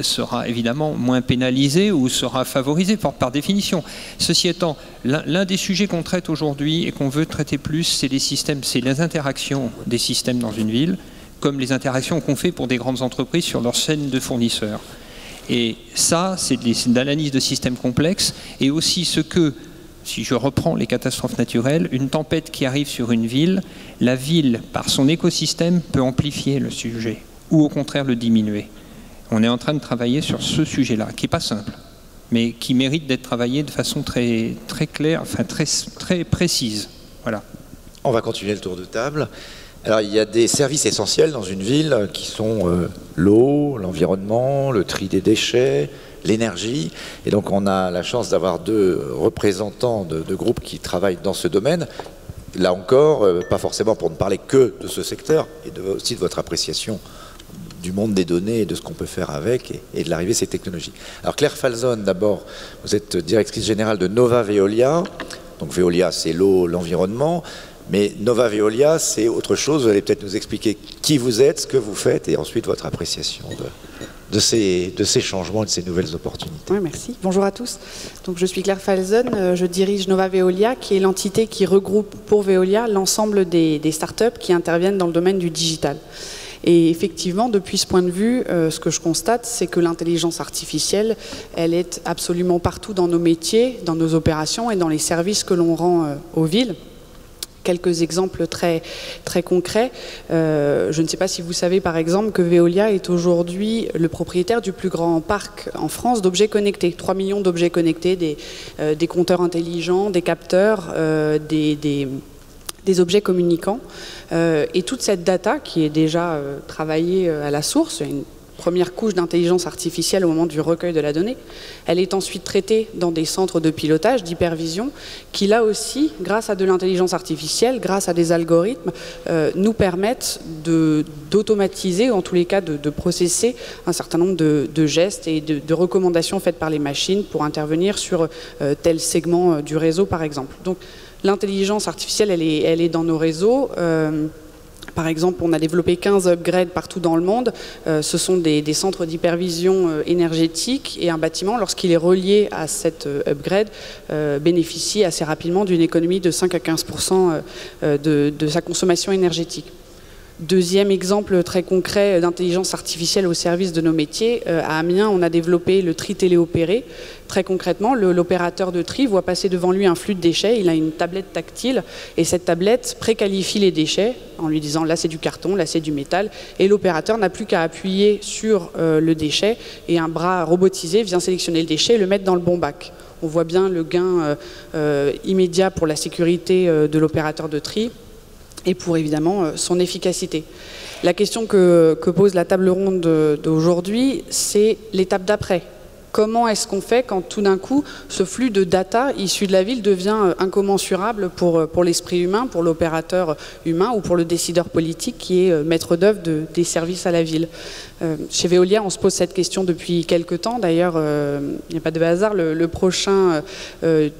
sera évidemment moins pénalisée ou sera favorisée par définition. Ceci étant, l'un des sujets qu'on traite aujourd'hui et qu'on veut traiter plus, c'est les interactions des systèmes dans une ville, comme les interactions qu'on fait pour des grandes entreprises sur leur chaîne de fournisseurs. Et ça, c'est de l'analyse de systèmes complexes, et aussi ce que, si je reprends les catastrophes naturelles, une tempête qui arrive sur une ville, la ville, par son écosystème, peut amplifier le sujet, ou au contraire le diminuer. On est en train de travailler sur ce sujet-là, qui n'est pas simple, mais qui mérite d'être travaillé de façon très, très claire, enfin très précise. Voilà. On va continuer le tour de table. Alors, il y a des services essentiels dans une ville qui sont l'eau, l'environnement, le tri des déchets, l'énergie. Et donc, on a la chance d'avoir 2 représentants de groupes qui travaillent dans ce domaine. Là encore, pas forcément pour ne parler que de ce secteur, et aussi de votre appréciation du monde des données et de ce qu'on peut faire avec et de l'arrivée de ces technologies. Alors Claire Falzon, d'abord, vous êtes directrice générale de Nova Veolia. Donc Veolia, c'est l'eau, l'environnement. Mais Nova Veolia, c'est autre chose. Vous allez peut-être nous expliquer qui vous êtes, ce que vous faites, et ensuite votre appréciation de ces changements et de ces nouvelles opportunités. Oui, merci. Bonjour à tous. Donc, je suis Claire Falzon, je dirige Nova Veolia, qui est l'entité qui regroupe pour Veolia l'ensemble des startups qui interviennent dans le domaine du digital. Et effectivement, depuis ce point de vue, ce que je constate, c'est que l'intelligence artificielle, elle est absolument partout dans nos métiers, dans nos opérations et dans les services que l'on rend aux villes. Quelques exemples très, très concrets. Je ne sais pas si vous savez par exemple que Veolia est aujourd'hui le propriétaire du plus grand parc en France d'objets connectés. 3 millions d'objets connectés, des compteurs intelligents, des capteurs, des objets communicants. Et toute cette data qui est déjà travaillée à la source, une première couche d'intelligence artificielle au moment du recueil de la donnée, elle est ensuite traitée dans des centres de pilotage, d'hypervision, qui là aussi, grâce à de l'intelligence artificielle, grâce à des algorithmes, nous permettent d'automatiser, ou en tous les cas de processer un certain nombre de gestes et de recommandations faites par les machines pour intervenir sur tel segment du réseau par exemple. Donc l'intelligence artificielle, elle est dans nos réseaux. Par exemple, on a développé 15 upgrades partout dans le monde. Ce sont des centres d'hypervision énergétique, et un bâtiment, lorsqu'il est relié à cet upgrade, bénéficie assez rapidement d'une économie de 5 à 15% de sa consommation énergétique. Deuxième exemple très concret d'intelligence artificielle au service de nos métiers, à Amiens, on a développé le tri téléopéré. Très concrètement, l'opérateur de tri voit passer devant lui un flux de déchets, il a une tablette tactile, et cette tablette préqualifie les déchets en lui disant là c'est du carton, là c'est du métal, et l'opérateur n'a plus qu'à appuyer sur le déchet, et un bras robotisé vient sélectionner le déchet et le mettre dans le bon bac. On voit bien le gain immédiat pour la sécurité de l'opérateur de tri, et pour évidemment son efficacité. La question que pose la table ronde d'aujourd'hui, c'est l'étape d'après. Comment est-ce qu'on fait quand tout d'un coup, ce flux de data issu de la ville devient incommensurable pour l'esprit humain, pour l'opérateur humain ou pour le décideur politique qui est maître d'œuvre des services à la ville. Chez Veolia, on se pose cette question depuis quelques temps. D'ailleurs, il n'y a pas de hasard, le prochain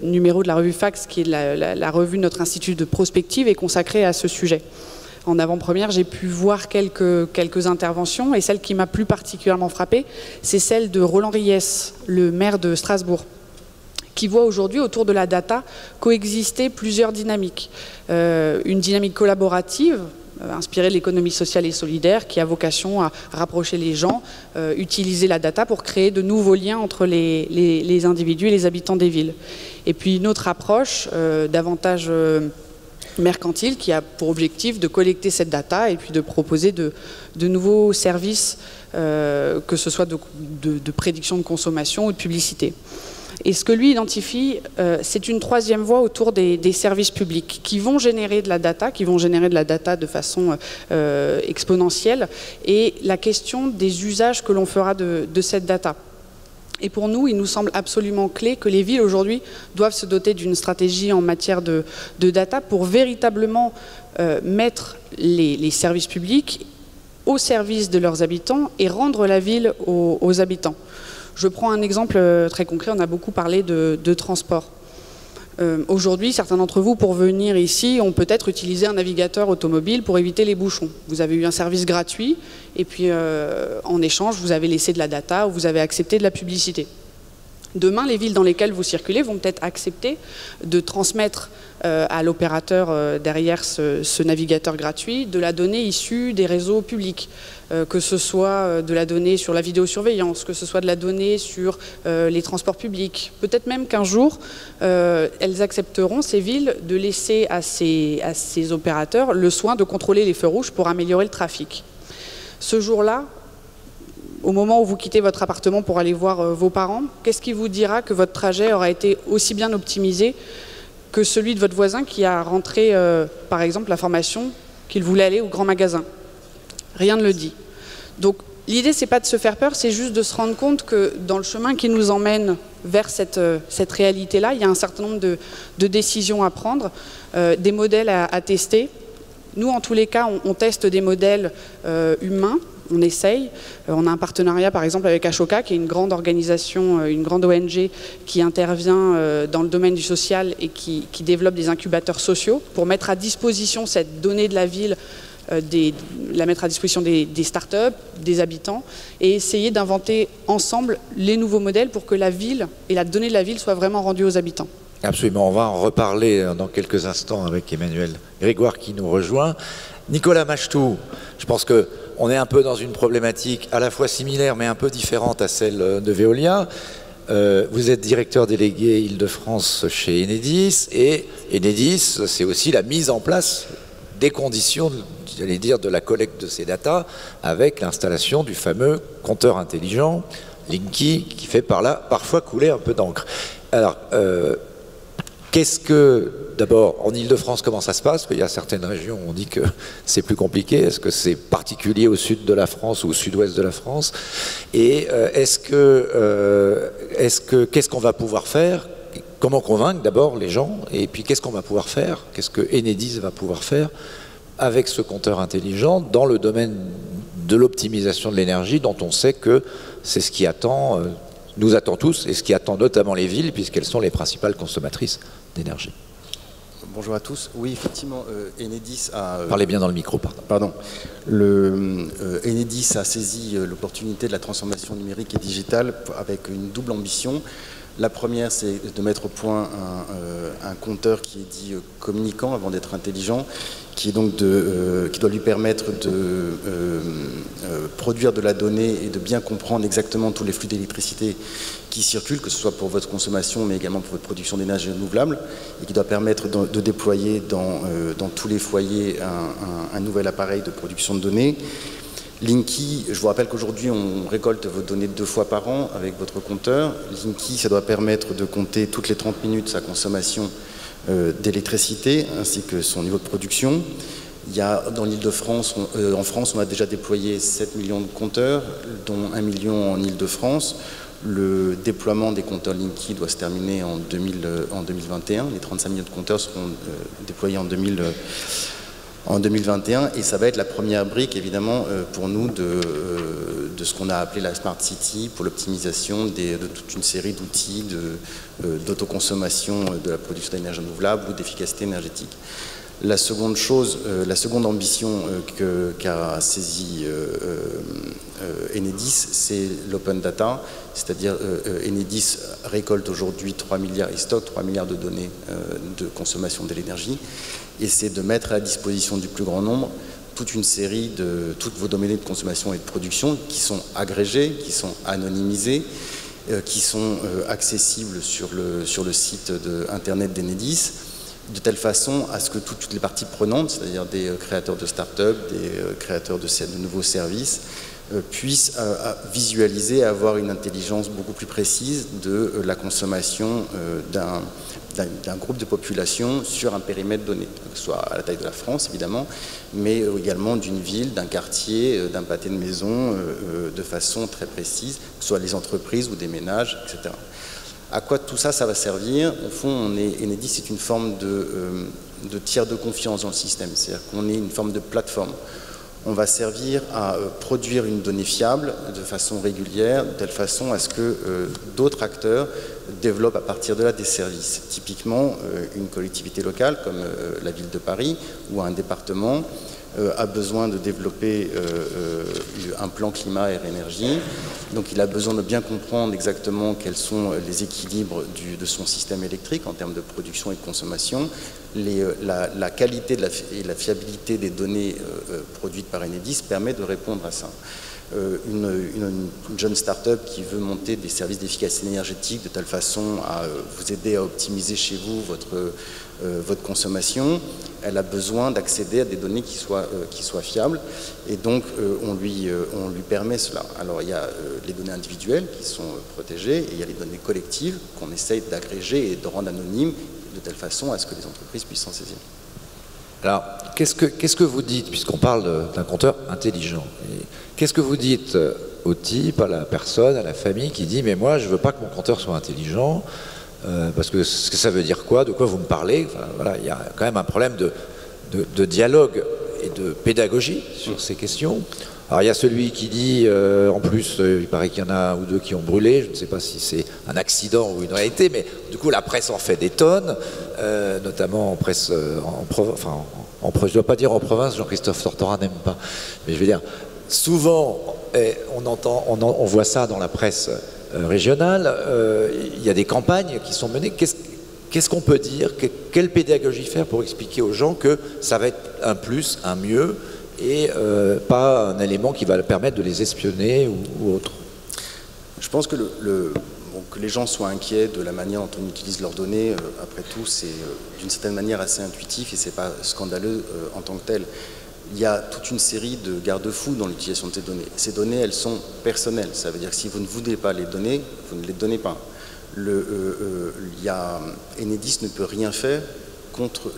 numéro de la revue Fax, qui est la revue de notre institut de prospective, est consacré à ce sujet. En avant-première, j'ai pu voir quelques interventions, et celle qui m'a plus particulièrement frappée, c'est celle de Roland Ries, le maire de Strasbourg, qui voit aujourd'hui autour de la data coexister plusieurs dynamiques. Une dynamique collaborative, inspirée de l'économie sociale et solidaire, qui a vocation à rapprocher les gens, utiliser la data pour créer de nouveaux liens entre les individus et les habitants des villes. Et puis une autre approche, davantage mercantile, qui a pour objectif de collecter cette data et puis de proposer de nouveaux services, que ce soit de prédiction de consommation ou de publicité. Et ce que lui identifie, c'est une troisième voie autour des services publics qui vont générer de la data, de façon exponentielle, et la question des usages que l'on fera de cette data. Et pour nous, il nous semble absolument clé que les villes aujourd'hui doivent se doter d'une stratégie en matière de data pour véritablement mettre les services publics au service de leurs habitants et rendre la ville aux habitants. Je prends un exemple très concret, on a beaucoup parlé de transport. Aujourd'hui, certains d'entre vous, pour venir ici, ont peut-être utilisé un navigateur automobile pour éviter les bouchons. Vous avez eu un service gratuit, et puis en échange, vous avez laissé de la data ou vous avez accepté de la publicité. Demain, les villes dans lesquelles vous circulez vont peut-être accepter de transmettre à l'opérateur derrière ce navigateur gratuit de la donnée issue des réseaux publics, que ce soit de la donnée sur la vidéosurveillance, que ce soit de la donnée sur les transports publics. Peut-être même qu'un jour, elles accepteront, ces villes, de laisser à ces opérateurs le soin de contrôler les feux rouges pour améliorer le trafic. Ce jour-là, au moment où vous quittez votre appartement pour aller voir vos parents, qu'est-ce qui vous dira que votre trajet aura été aussi bien optimisé que celui de votre voisin qui a rentré, par exemple, l'information qu'il voulait aller au grand magasin? Rien ne le dit. Donc l'idée, c'est pas de se faire peur, c'est juste de se rendre compte que dans le chemin qui nous emmène vers cette réalité-là, il y a un certain nombre de décisions à prendre, des modèles à tester. Nous, en tous les cas, on teste des modèles humains. On essaye. On a un partenariat par exemple avec Ashoka, qui est une grande organisation, une grande ONG qui intervient dans le domaine du social et qui développe des incubateurs sociaux pour mettre à disposition cette donnée de la ville, la mettre à disposition des startups, des habitants, et essayer d'inventer ensemble les nouveaux modèles pour que la ville et la donnée de la ville soient vraiment rendues aux habitants. Absolument, on va en reparler dans quelques instants avec Emmanuel Grégoire qui nous rejoint. Nicolas Machtou, je pense qu'on est un peu dans une problématique à la fois similaire mais un peu différente à celle de Veolia. Vous êtes directeur délégué Île-de-France chez Enedis, et Enedis, c'est aussi la mise en place des conditions, j'allais dire, de la collecte de ces datas avec l'installation du fameux compteur intelligent Linky qui fait par là parfois couler un peu d'encre. Alors, qu'est-ce que, d'abord, en Île-de-France, comment ça se passe? Parce qu'il y a certaines régions où on dit que c'est plus compliqué. Est-ce que c'est particulier au sud de la France ou au sud-ouest de la France? Et qu'est-ce qu'on va pouvoir faire? Comment convaincre d'abord les gens? Et puis qu'est-ce qu'on va pouvoir faire? Qu'est-ce que Enedis va pouvoir faire avec ce compteur intelligent dans le domaine de l'optimisation de l'énergie, dont on sait que c'est ce qui attend... nous attend tous, et ce qui attend notamment les villes, puisqu'elles sont les principales consommatrices d'énergie. Bonjour à tous. Oui, effectivement, Enedis a... Parlez bien dans le micro, pardon. Enedis a saisi l'opportunité de la transformation numérique et digitale avec une double ambition. La première, c'est de mettre au point un compteur qui est dit communicant avant d'être intelligent, qui doit lui permettre de produire de la donnée et de bien comprendre exactement tous les flux d'électricité qui circulent, que ce soit pour votre consommation, mais également pour votre production d'énergie renouvelable, et qui doit permettre de déployer dans tous les foyers un nouvel appareil de production de données. Linky, je vous rappelle qu'aujourd'hui on récolte vos données 2 fois par an avec votre compteur. Linky, ça doit permettre de compter toutes les 30 minutes sa consommation d'électricité ainsi que son niveau de production. Il y a dans l'Île-de-France, en France, on a déjà déployé 7 millions de compteurs, dont 1 million en Île-de-France. Le déploiement des compteurs Linky doit se terminer en 2021. Les 35 millions de compteurs seront déployés en 2021, et ça va être la première brique évidemment pour nous de ce qu'on a appelé la Smart City pour l'optimisation de toute une série d'outils d'autoconsommation de la production d'énergie renouvelable ou d'efficacité énergétique. La seconde chose, la seconde ambition qu'a saisi Enedis, c'est l'open data, c'est-à-dire Enedis récolte aujourd'hui 3 milliards, il stocke 3 milliards de données de consommation de l'énergie, et c'est de mettre à la disposition du plus grand nombre toute une série de toutes vos données de consommation et de production qui sont agrégées, qui sont anonymisées, qui sont accessibles sur le site internet d'Enedis, de telle façon à ce que toutes les parties prenantes, c'est-à-dire des créateurs de start-up, des créateurs de nouveaux services, puisse visualiser, avoir une intelligence beaucoup plus précise de la consommation d'un groupe de population sur un périmètre donné, que ce soit à la taille de la France évidemment, mais également d'une ville, d'un quartier, d'un pâté de maison, de façon très précise, que ce soit les entreprises ou des ménages, etc. À quoi tout ça, ça va servir? Au fond, Enedis, c'est une forme de tiers de confiance dans le système, c'est-à-dire qu'on est une forme de plateforme. On va servir à produire une donnée fiable de façon régulière, de telle façon à ce que d'autres acteurs développent à partir de là des services. Typiquement, une collectivité locale comme la ville de Paris ou un département a besoin de développer un plan climat et énergie. Donc il a besoin de bien comprendre exactement quels sont les équilibres de son système électrique en termes de production et de consommation, la qualité et la fiabilité des données produites par Enedis permet de répondre à ça. Une jeune start-up qui veut monter des services d'efficacité énergétique de telle façon à vous aider à optimiser chez vous votre consommation, elle a besoin d'accéder à des données qui soient fiables, et donc on lui permet cela. Alors il y a les données individuelles qui sont protégées, et il y a les données collectives qu'on essaye d'agréger et de rendre anonymes de telle façon à ce que les entreprises puissent s'en saisir. Alors, qu'est-ce que vous dites, puisqu'on parle d'un compteur intelligent, qu'est-ce que vous dites au type, à la personne, à la famille qui dit « mais moi, je ne veux pas que mon compteur soit intelligent, parce que ça veut dire quoi? De quoi vous me parlez ?» Enfin, voilà, il y a quand même un problème de dialogue et de pédagogie sur ces questions. Alors il y a celui qui dit, en plus, il paraît qu'il y en a un ou deux qui ont brûlé, je ne sais pas si c'est un accident ou une réalité, mais du coup la presse en fait des tonnes, notamment en presse, je ne dois pas dire en province, Jean-Christophe Tortora n'aime pas, mais je veux dire, souvent on voit ça dans la presse régionale, il y a des campagnes qui sont menées. Qu'est-ce qu'on peut dire, quelle pédagogie faire pour expliquer aux gens que ça va être un plus, un mieux, et pas un élément qui va leur permettre de les espionner ou autre? Je pense que que les gens soient inquiets de la manière dont on utilise leurs données, après tout, c'est d'une certaine manière assez intuitif et c'est pas scandaleux en tant que tel. Il y a toute une série de garde-fous dans l'utilisation de ces données. Ces données, elles sont personnelles. Ça veut dire que si vous ne voulez pas les donner, vous ne les donnez pas. Enedis ne peut rien faire contre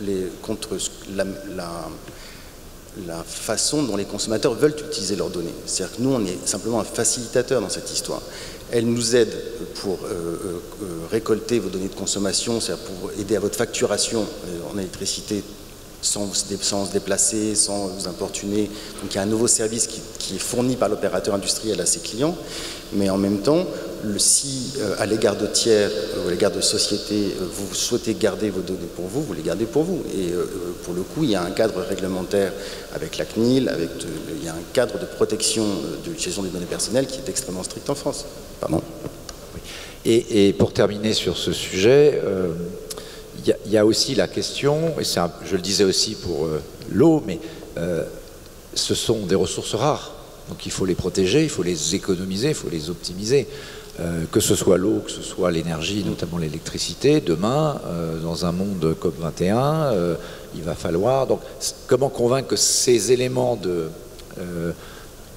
la façon dont les consommateurs veulent utiliser leurs données. C'est-à-dire que nous, on est simplement un facilitateur dans cette histoire. Elle nous aide pour récolter vos données de consommation, c'est-à-dire pour aider à votre facturation en électricité sans se déplacer, sans vous importuner. Donc il y a un nouveau service qui est fourni par l'opérateur industriel à ses clients, mais en même temps, si à l'égard de tiers ou à l'égard de sociétés, vous souhaitez garder vos données pour vous, vous les gardez pour vous. Et pour le coup, il y a un cadre réglementaire avec la CNIL, il y a un cadre de protection de l'utilisation des données personnelles qui est extrêmement strict en France. Pardon. Et pour terminer sur ce sujet, il y a aussi la question, et je le disais aussi pour l'eau, mais ce sont des ressources rares. Donc il faut les protéger, il faut les économiser, il faut les optimiser. Que ce soit l'eau, que ce soit l'énergie, notamment l'électricité, demain, dans un monde COP21, il va falloir... Donc comment convaincre que ces éléments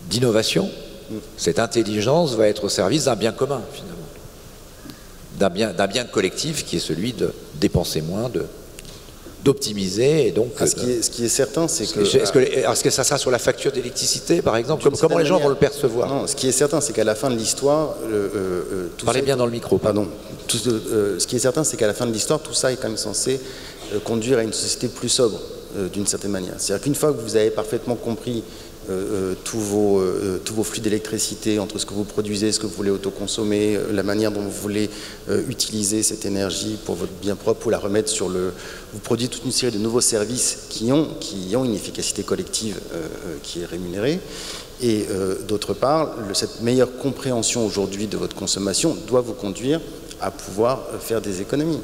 d'innovation, cette intelligence va être au service d'un bien commun, finalement, d'un bien collectif qui est celui de dépenser moins, d'optimiser, et donc... ce qui est certain, c'est que... Est-ce que ça sera sur la facture d'électricité, par exemple? Comment les gens vont le percevoir? Non, ce qui est certain, c'est qu'à la fin de l'histoire... Parlez bien dans le micro. Pardon. Ce qui est certain, c'est qu'à la fin de l'histoire, tout ça est quand même censé conduire à une société plus sobre, d'une certaine manière. C'est-à-dire qu'une fois que vous avez parfaitement compris tous vos flux d'électricité, entre ce que vous produisez, ce que vous voulez autoconsommer, la manière dont vous voulez utiliser cette énergie pour votre bien propre ou la remettre sur vous produisez toute une série de nouveaux services qui ont une efficacité collective qui est rémunérée. Et d'autre part, cette meilleure compréhension aujourd'hui de votre consommation doit vous conduire à pouvoir faire des économies.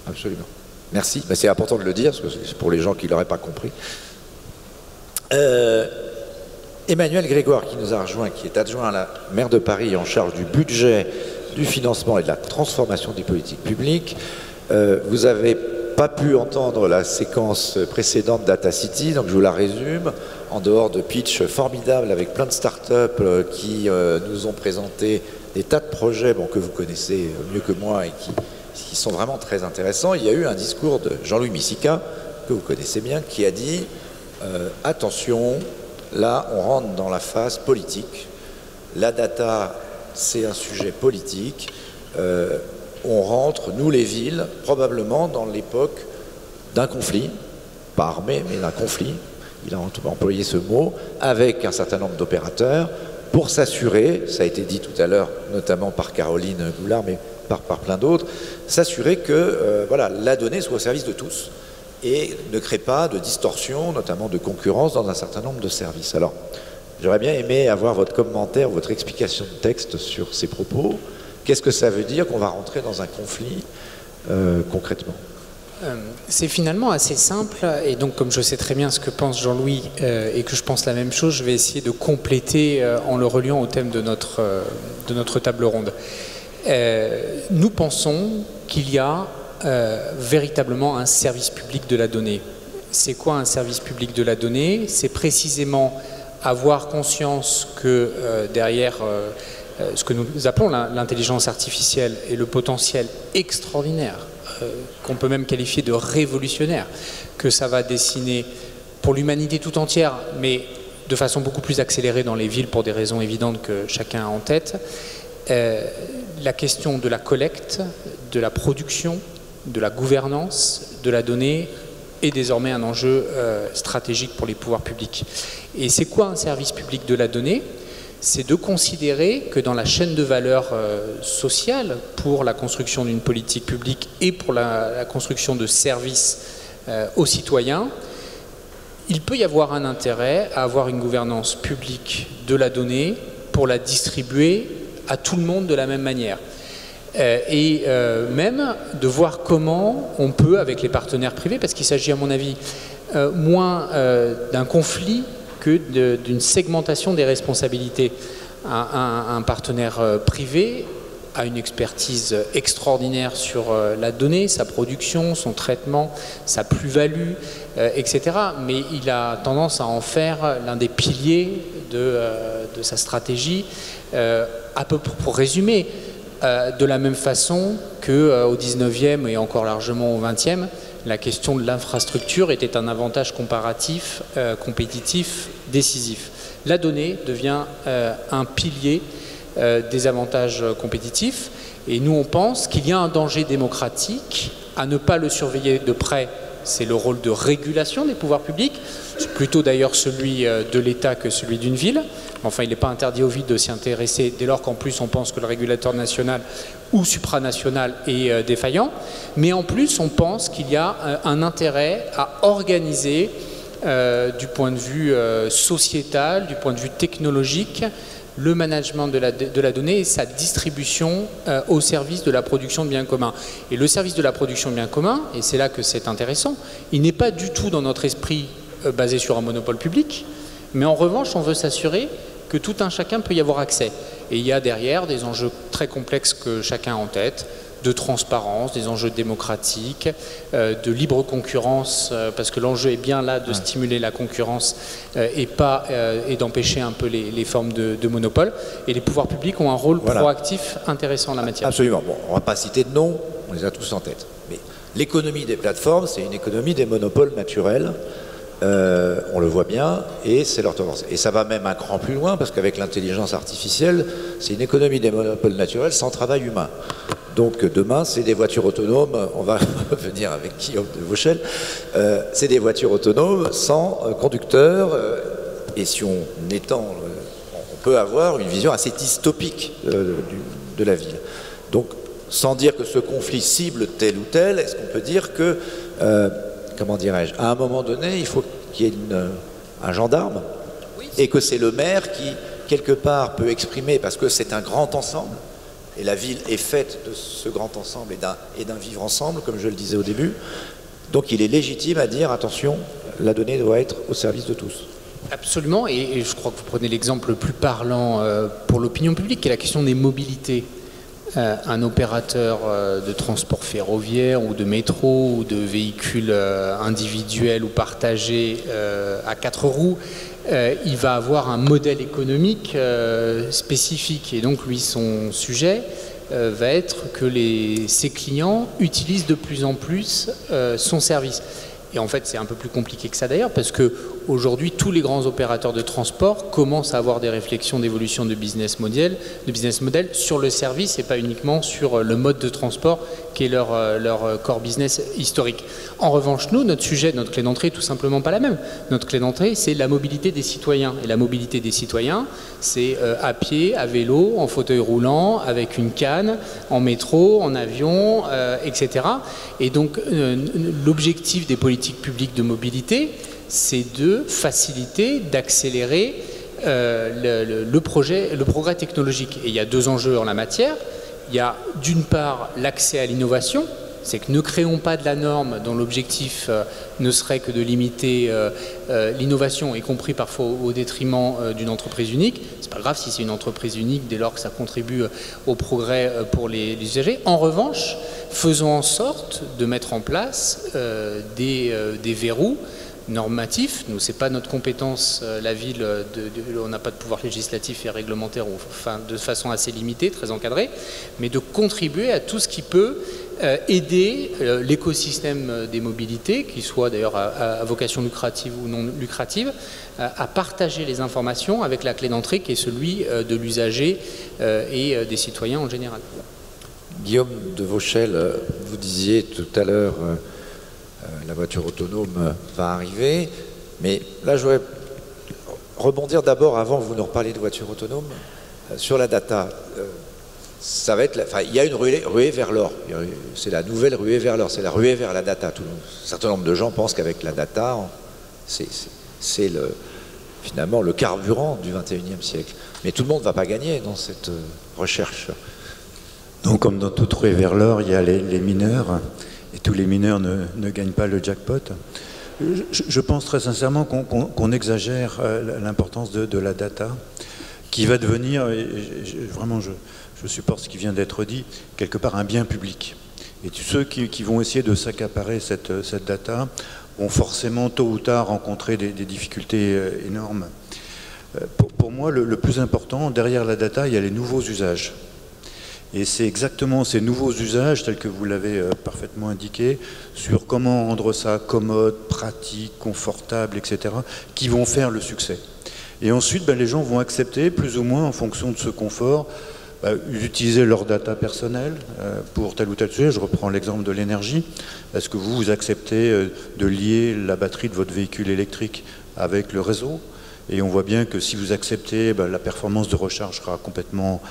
Absolument. Merci. C'est important de le dire, parce que c'est pour les gens qui ne l'auraient pas compris. Emmanuel Grégoire qui nous a rejoint, qui est adjoint à la maire de Paris en charge du budget, du financement et de la transformation des politiques publiques. Vous avez pas pu entendre la séquence précédente Data City, donc je vous la résume. En dehors de pitch formidable avec plein de startups qui nous ont présenté des tas de projets que vous connaissez mieux que moi et qui sont vraiment très intéressants, il y a eu un discours de Jean-Louis Missika, que vous connaissez bien, qui a dit attention, là on rentre dans la phase politique, la data c'est un sujet politique, on rentre, nous les villes, probablement dans l'époque d'un conflit, pas armé mais d'un conflit, il a employé ce mot, avec un certain nombre d'opérateurs pour s'assurer, ça a été dit tout à l'heure notamment par Caroline Goulard mais par plein d'autres, s'assurer que voilà, la donnée soit au service de tous et ne crée pas de distorsion, notamment de concurrence dans un certain nombre de services. Alors, j'aurais bien aimé avoir votre commentaire, votre explication de texte sur ces propos. Qu'est-ce que ça veut dire qu'on va rentrer dans un conflit concrètement ? C'est finalement assez simple, et donc comme je sais très bien ce que pense Jean-Louis et que je pense la même chose, je vais essayer de compléter en le reliant au thème de notre table ronde. Nous pensons qu'il y a véritablement un service public de la donnée. C'est quoi un service public de la donnée? C'est précisément avoir conscience que derrière ce que nous appelons l'intelligence artificielle et le potentiel extraordinaire, qu'on peut même qualifier de révolutionnaire, que ça va dessiner pour l'humanité tout entière, mais de façon beaucoup plus accélérée dans les villes pour des raisons évidentes que chacun a en tête. La question de la collecte, de la production, de la gouvernance de la donnée est désormais un enjeu stratégique pour les pouvoirs publics. Et c'est quoi un service public de la donnée? C'est de considérer que dans la chaîne de valeur sociale pour la construction d'une politique publique et pour la construction de services aux citoyens, il peut y avoir un intérêt à avoir une gouvernance publique de la donnée pour la distribuer à tout le monde de la même manière. Et même de voir comment on peut, avec les partenaires privés, parce qu'il s'agit à mon avis moins d'un conflit que d'une segmentation des responsabilités. Un partenaire privé a une expertise extraordinaire sur la donnée, sa production, son traitement, sa plus-value, etc. Mais il a tendance à en faire l'un des piliers de sa stratégie. À peu pour résumer, de la même façon qu'au 19e et encore largement au 20e, la question de l'infrastructure était un avantage comparatif, compétitif, décisif. La donnée devient un pilier des avantages compétitifs et nous on pense qu'il y a un danger démocratique à ne pas le surveiller de près. C'est le rôle de régulation des pouvoirs publics, c'est plutôt d'ailleurs celui de l'État que celui d'une ville. Enfin, il n'est pas interdit aux villes de s'y intéresser dès lors qu'en plus on pense que le régulateur national ou supranational est défaillant. Mais en plus, on pense qu'il y a un intérêt à organiser du point de vue sociétal, du point de vue technologique, le management de la donnée et sa distribution au service de la production de biens communs. Et le service de la production de biens communs, et c'est là que c'est intéressant, il n'est pas du tout dans notre esprit basé sur un monopole public, mais en revanche, on veut s'assurer que tout un chacun peut y avoir accès. Et il y a derrière des enjeux très complexes que chacun a en tête, de transparence, des enjeux démocratiques, de libre concurrence, parce que l'enjeu est bien là de stimuler la concurrence et d'empêcher un peu les formes de monopole. Et les pouvoirs publics ont un rôle proactif intéressant en la matière. Absolument. Bon, on ne va pas citer de noms, on les a tous en tête. Mais l'économie des plateformes, c'est une économie des monopoles naturels. On le voit bien, et c'est leur tendance. Et ça va même un cran plus loin, parce qu'avec l'intelligence artificielle, c'est une économie des monopoles naturels sans travail humain. Donc demain, c'est des voitures autonomes, on va venir avec Guillaume de Vauchel, c'est des voitures autonomes sans conducteur, et si on étend, on peut avoir une vision assez dystopique de la ville. Donc, sans dire que ce conflit cible tel ou tel, est-ce qu'on peut dire que... comment dirais-je, à un moment donné, il faut qu'il y ait un gendarme et que c'est le maire qui, quelque part, peut exprimer, parce que c'est un grand ensemble, et la ville est faite de ce grand ensemble et d'un vivre ensemble, comme je le disais au début. Donc il est légitime à dire, attention, la donnée doit être au service de tous. Absolument, et je crois que vous prenez l'exemple le plus parlant pour l'opinion publique, qui est la question des mobilités. un opérateur de transport ferroviaire ou de métro ou de véhicules individuels ou partagés à 4 roues, il va avoir un modèle économique spécifique. Et donc, lui, son sujet va être que ses clients utilisent de plus en plus son service. Et en fait, c'est un peu plus compliqué que ça d'ailleurs, parce qu'aujourd'hui, tous les grands opérateurs de transport commencent à avoir des réflexions d'évolution de business model sur le service et pas uniquement sur le mode de transport qui est leur core business historique. En revanche, nous, notre sujet, notre clé d'entrée est tout simplement pas la même. Notre clé d'entrée, c'est la mobilité des citoyens. Et la mobilité des citoyens, c'est à pied, à vélo, en fauteuil roulant, avec une canne, en métro, en avion, etc. Et donc, l'objectif des politiques publiques de mobilité, c'est de faciliter, d'accélérer le progrès technologique. Et il y a 2 enjeux en la matière. Il y a d'une part l'accès à l'innovation, c'est que ne créons pas de la norme dont l'objectif ne serait que de limiter l'innovation, y compris parfois au détriment d'une entreprise unique. C'est pas grave si c'est une entreprise unique dès lors que ça contribue au progrès pour les usagers. En revanche, faisons en sorte de mettre en place des verrous normatif. Nous, c'est pas notre compétence, la ville, on n'a pas de pouvoir législatif et réglementaire, enfin, de façon assez limitée, très encadrée, mais de contribuer à tout ce qui peut aider l'écosystème des mobilités, qui soit d'ailleurs à vocation lucrative ou non lucrative, à partager les informations avec la clé d'entrée qui est celui de l'usager et des citoyens en général. Guillaume de Vauchel, vous disiez tout à l'heure la voiture autonome va arriver, mais là je voudrais rebondir d'abord, avant que vous nous reparliez de voiture autonome, sur la data. Ça va être, il y a une ruée vers l'or, c'est la nouvelle ruée vers l'or, c'est la ruée vers la data. Un certain nombre de gens pensent qu'avec la data, c'est finalement le carburant du 21e siècle. Mais tout le monde ne va pas gagner dans cette recherche. Donc, comme dans toute ruée vers l'or, il y a les mineurs, et tous les mineurs ne gagnent pas le jackpot. Je pense très sincèrement qu'on exagère l'importance de la data, qui va devenir, vraiment je supporte ce qui vient d'être dit, quelque part un bien public. Et tous ceux qui vont essayer de s'accaparer cette data vont forcément tôt ou tard rencontrer des difficultés énormes. Pour moi, le plus important, derrière la data, il y a les nouveaux usages. Et c'est exactement ces nouveaux usages, tels que vous l'avez parfaitement indiqué, sur comment rendre ça commode, pratique, confortable, etc., qui vont faire le succès. Et ensuite, les gens vont accepter, plus ou moins en fonction de ce confort, utiliser leur data personnelle pour tel ou tel sujet. Je reprends l'exemple de l'énergie. Est-ce que vous acceptez de lier la batterie de votre véhicule électrique avec le réseau ? Et on voit bien que si vous acceptez, la performance de recharge sera complètement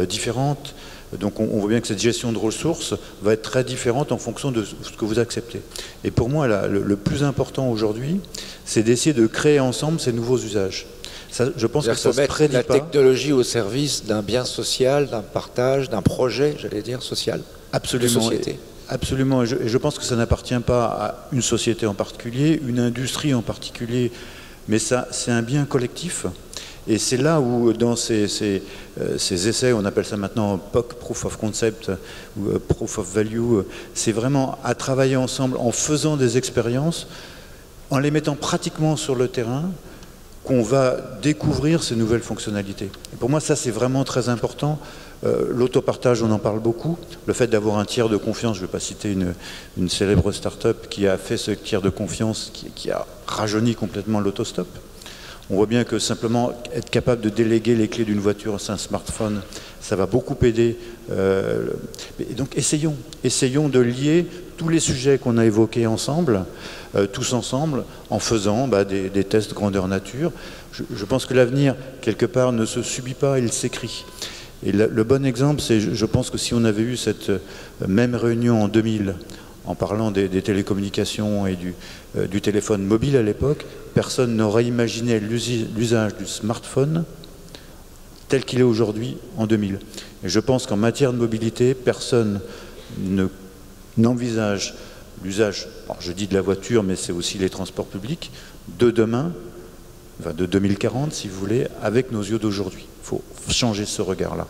différente. Donc on voit bien que cette gestion de ressources va être très différente en fonction de ce que vous acceptez. Et pour moi, le plus important aujourd'hui, c'est d'essayer de créer ensemble ces nouveaux usages. Ça, je pense que ça se prédit pas. La technologie au service d'un bien social, d'un partage, d'un projet, j'allais dire, social. Absolument. De société. Absolument. Et je pense que ça n'appartient pas à une société en particulier, une industrie en particulier, mais ça, c'est un bien collectif. Et c'est là où, dans ces essais, on appelle ça maintenant POC, Proof of Concept, ou Proof of Value, c'est vraiment à travailler ensemble en faisant des expériences, en les mettant pratiquement sur le terrain, qu'on va découvrir ces nouvelles fonctionnalités. Et pour moi, ça, c'est vraiment très important. L'autopartage, on en parle beaucoup. Le fait d'avoir un tiers de confiance, je ne vais pas citer une célèbre start-up qui a fait ce tiers de confiance, qui a rajeuni complètement l'autostop. On voit bien que simplement être capable de déléguer les clés d'une voiture sur un smartphone, ça va beaucoup aider. Et donc essayons de lier tous les sujets qu'on a évoqués ensemble, tous ensemble, en faisant des tests grandeur nature. Je pense que l'avenir, quelque part, ne se subit pas, il s'écrit. Et le bon exemple, c'est, je pense que si on avait eu cette même réunion en 2000, en parlant des télécommunications et du téléphone mobile à l'époque, personne n'aurait imaginé l'usage du smartphone tel qu'il est aujourd'hui en 2000. Et je pense qu'en matière de mobilité, personne n'envisage l'usage, je dis de la voiture, mais c'est aussi les transports publics, de demain, de 2040 si vous voulez, avec nos yeux d'aujourd'hui. Il faut changer ce regard-là.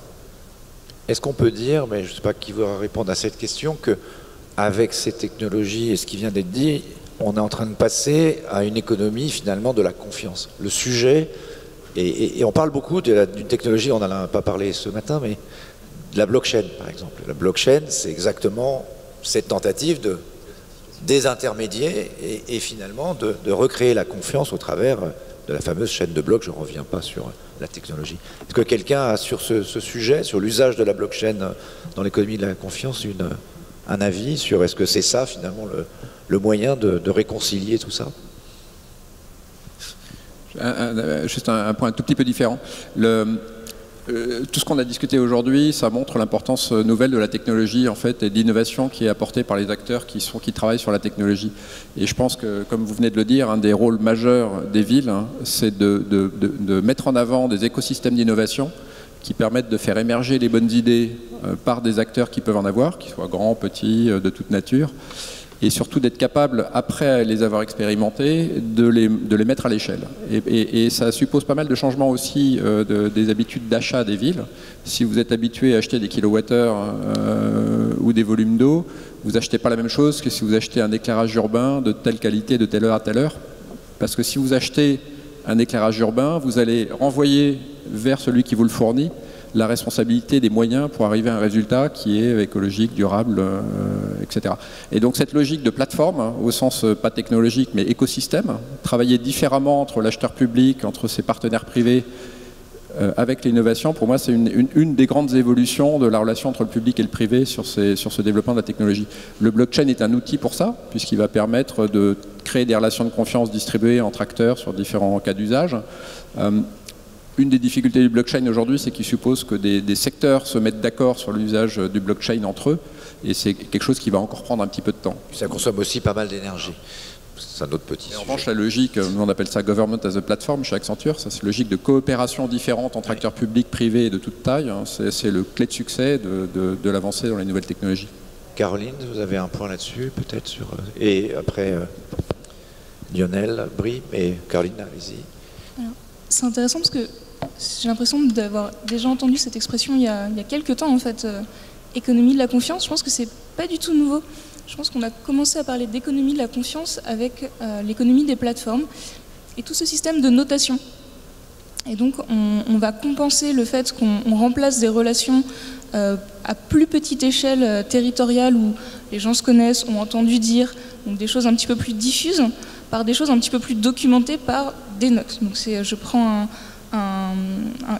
est-ce qu'on peut dire, mais je ne sais pas qui va répondre à cette question, qu'avec ces technologies et ce qui vient d'être dit, on est en train de passer à une économie finalement de la confiance. Le sujet, et on parle beaucoup d'une technologie, on n'en a pas parlé ce matin, mais de la blockchain par exemple. La blockchain, c'est exactement cette tentative de désintermédier et finalement de recréer la confiance au travers de la fameuse chaîne de blocs. Je ne reviens pas sur la technologie. Est-ce que quelqu'un a sur ce sujet, sur l'usage de la blockchain dans l'économie de la confiance, un avis sur est-ce que c'est ça finalement le moyen de réconcilier tout ça? Juste un point un tout petit peu différent. Tout ce qu'on a discuté aujourd'hui, ça montre l'importance nouvelle de la technologie en fait, et de l'innovation qui est apportée par les acteurs qui travaillent sur la technologie. Et je pense que, comme vous venez de le dire, un des rôles majeurs des villes, c'est de mettre en avant des écosystèmes d'innovation qui permettent de faire émerger les bonnes idées par des acteurs qui peuvent en avoir, qu'ils soient grands, petits, de toute nature, et surtout d'être capable, après les avoir expérimentés, de les mettre à l'échelle. Et ça suppose pas mal de changements aussi des habitudes d'achat des villes. Si vous êtes habitué à acheter des kilowattheures ou des volumes d'eau, vous n'achetez pas la même chose que si vous achetez un éclairage urbain de telle qualité, de telle heure à telle heure. Parce que si vous achetez un éclairage urbain, vous allez renvoyer vers celui qui vous le fournit la responsabilité des moyens pour arriver à un résultat qui est écologique, durable, etc. Et donc cette logique de plateforme, au sens pas technologique mais écosystème, travailler différemment entre l'acheteur public, entre ses partenaires privés, avec l'innovation, pour moi c'est une des grandes évolutions de la relation entre le public et le privé sur ce développement de la technologie. Le blockchain est un outil pour ça, puisqu'il va permettre de créer des relations de confiance distribuées entre acteurs sur différents cas d'usage. Une des difficultés du blockchain aujourd'hui, c'est qu'il suppose que des secteurs se mettent d'accord sur l'usage du blockchain entre eux, et c'est quelque chose qui va encore prendre un petit peu de temps. Ça consomme aussi pas mal d'énergie. C'est un autre petit sujet. En revanche, la logique, nous on appelle ça government as a platform chez Accenture, ça c'est une logique de coopération différente entre acteurs publics, privés et de toute taille. C'est le clé de succès de l'avancée dans les nouvelles technologies. Caroline, vous avez un point là-dessus, peut-être sur... Et après, Lionel, Brie, et Caroline, allez-y. C'est intéressant parce que j'ai l'impression d'avoir déjà entendu cette expression il y a quelques temps, en fait, économie de la confiance. Je pense que c'est pas du tout nouveau. Je pense qu'on a commencé à parler d'économie de la confiance avec l'économie des plateformes et tout ce système de notation. Et donc, on va compenser le fait qu'on remplace des relations à plus petite échelle territoriale où les gens se connaissent, ont entendu dire, donc des choses un petit peu plus diffuses, par des choses un petit peu plus documentées par des notes. Donc, je prends un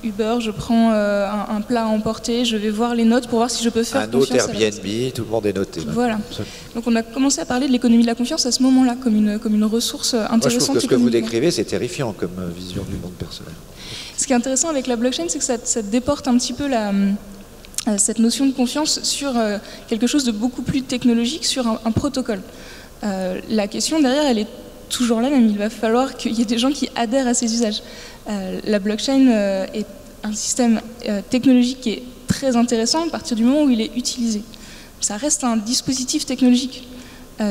Uber, je prends un plat à emporter, je vais voir les notes pour voir si je peux faire confiance. Un autre Airbnb, tout le monde est noté. Voilà. Donc on a commencé à parler de l'économie de la confiance à ce moment-là, comme une ressource intéressante. Moi, je trouve que ce que vous décrivez, c'est terrifiant comme vision du monde personnel. Ce qui est intéressant avec la blockchain, c'est que ça déporte un petit peu cette notion de confiance sur quelque chose de beaucoup plus technologique, sur un protocole. La question derrière, elle est toujours la même. Il va falloir qu'il y ait des gens qui adhèrent à ces usages. La blockchain est un système technologique qui est très intéressant à partir du moment où il est utilisé. Ça reste un dispositif technologique.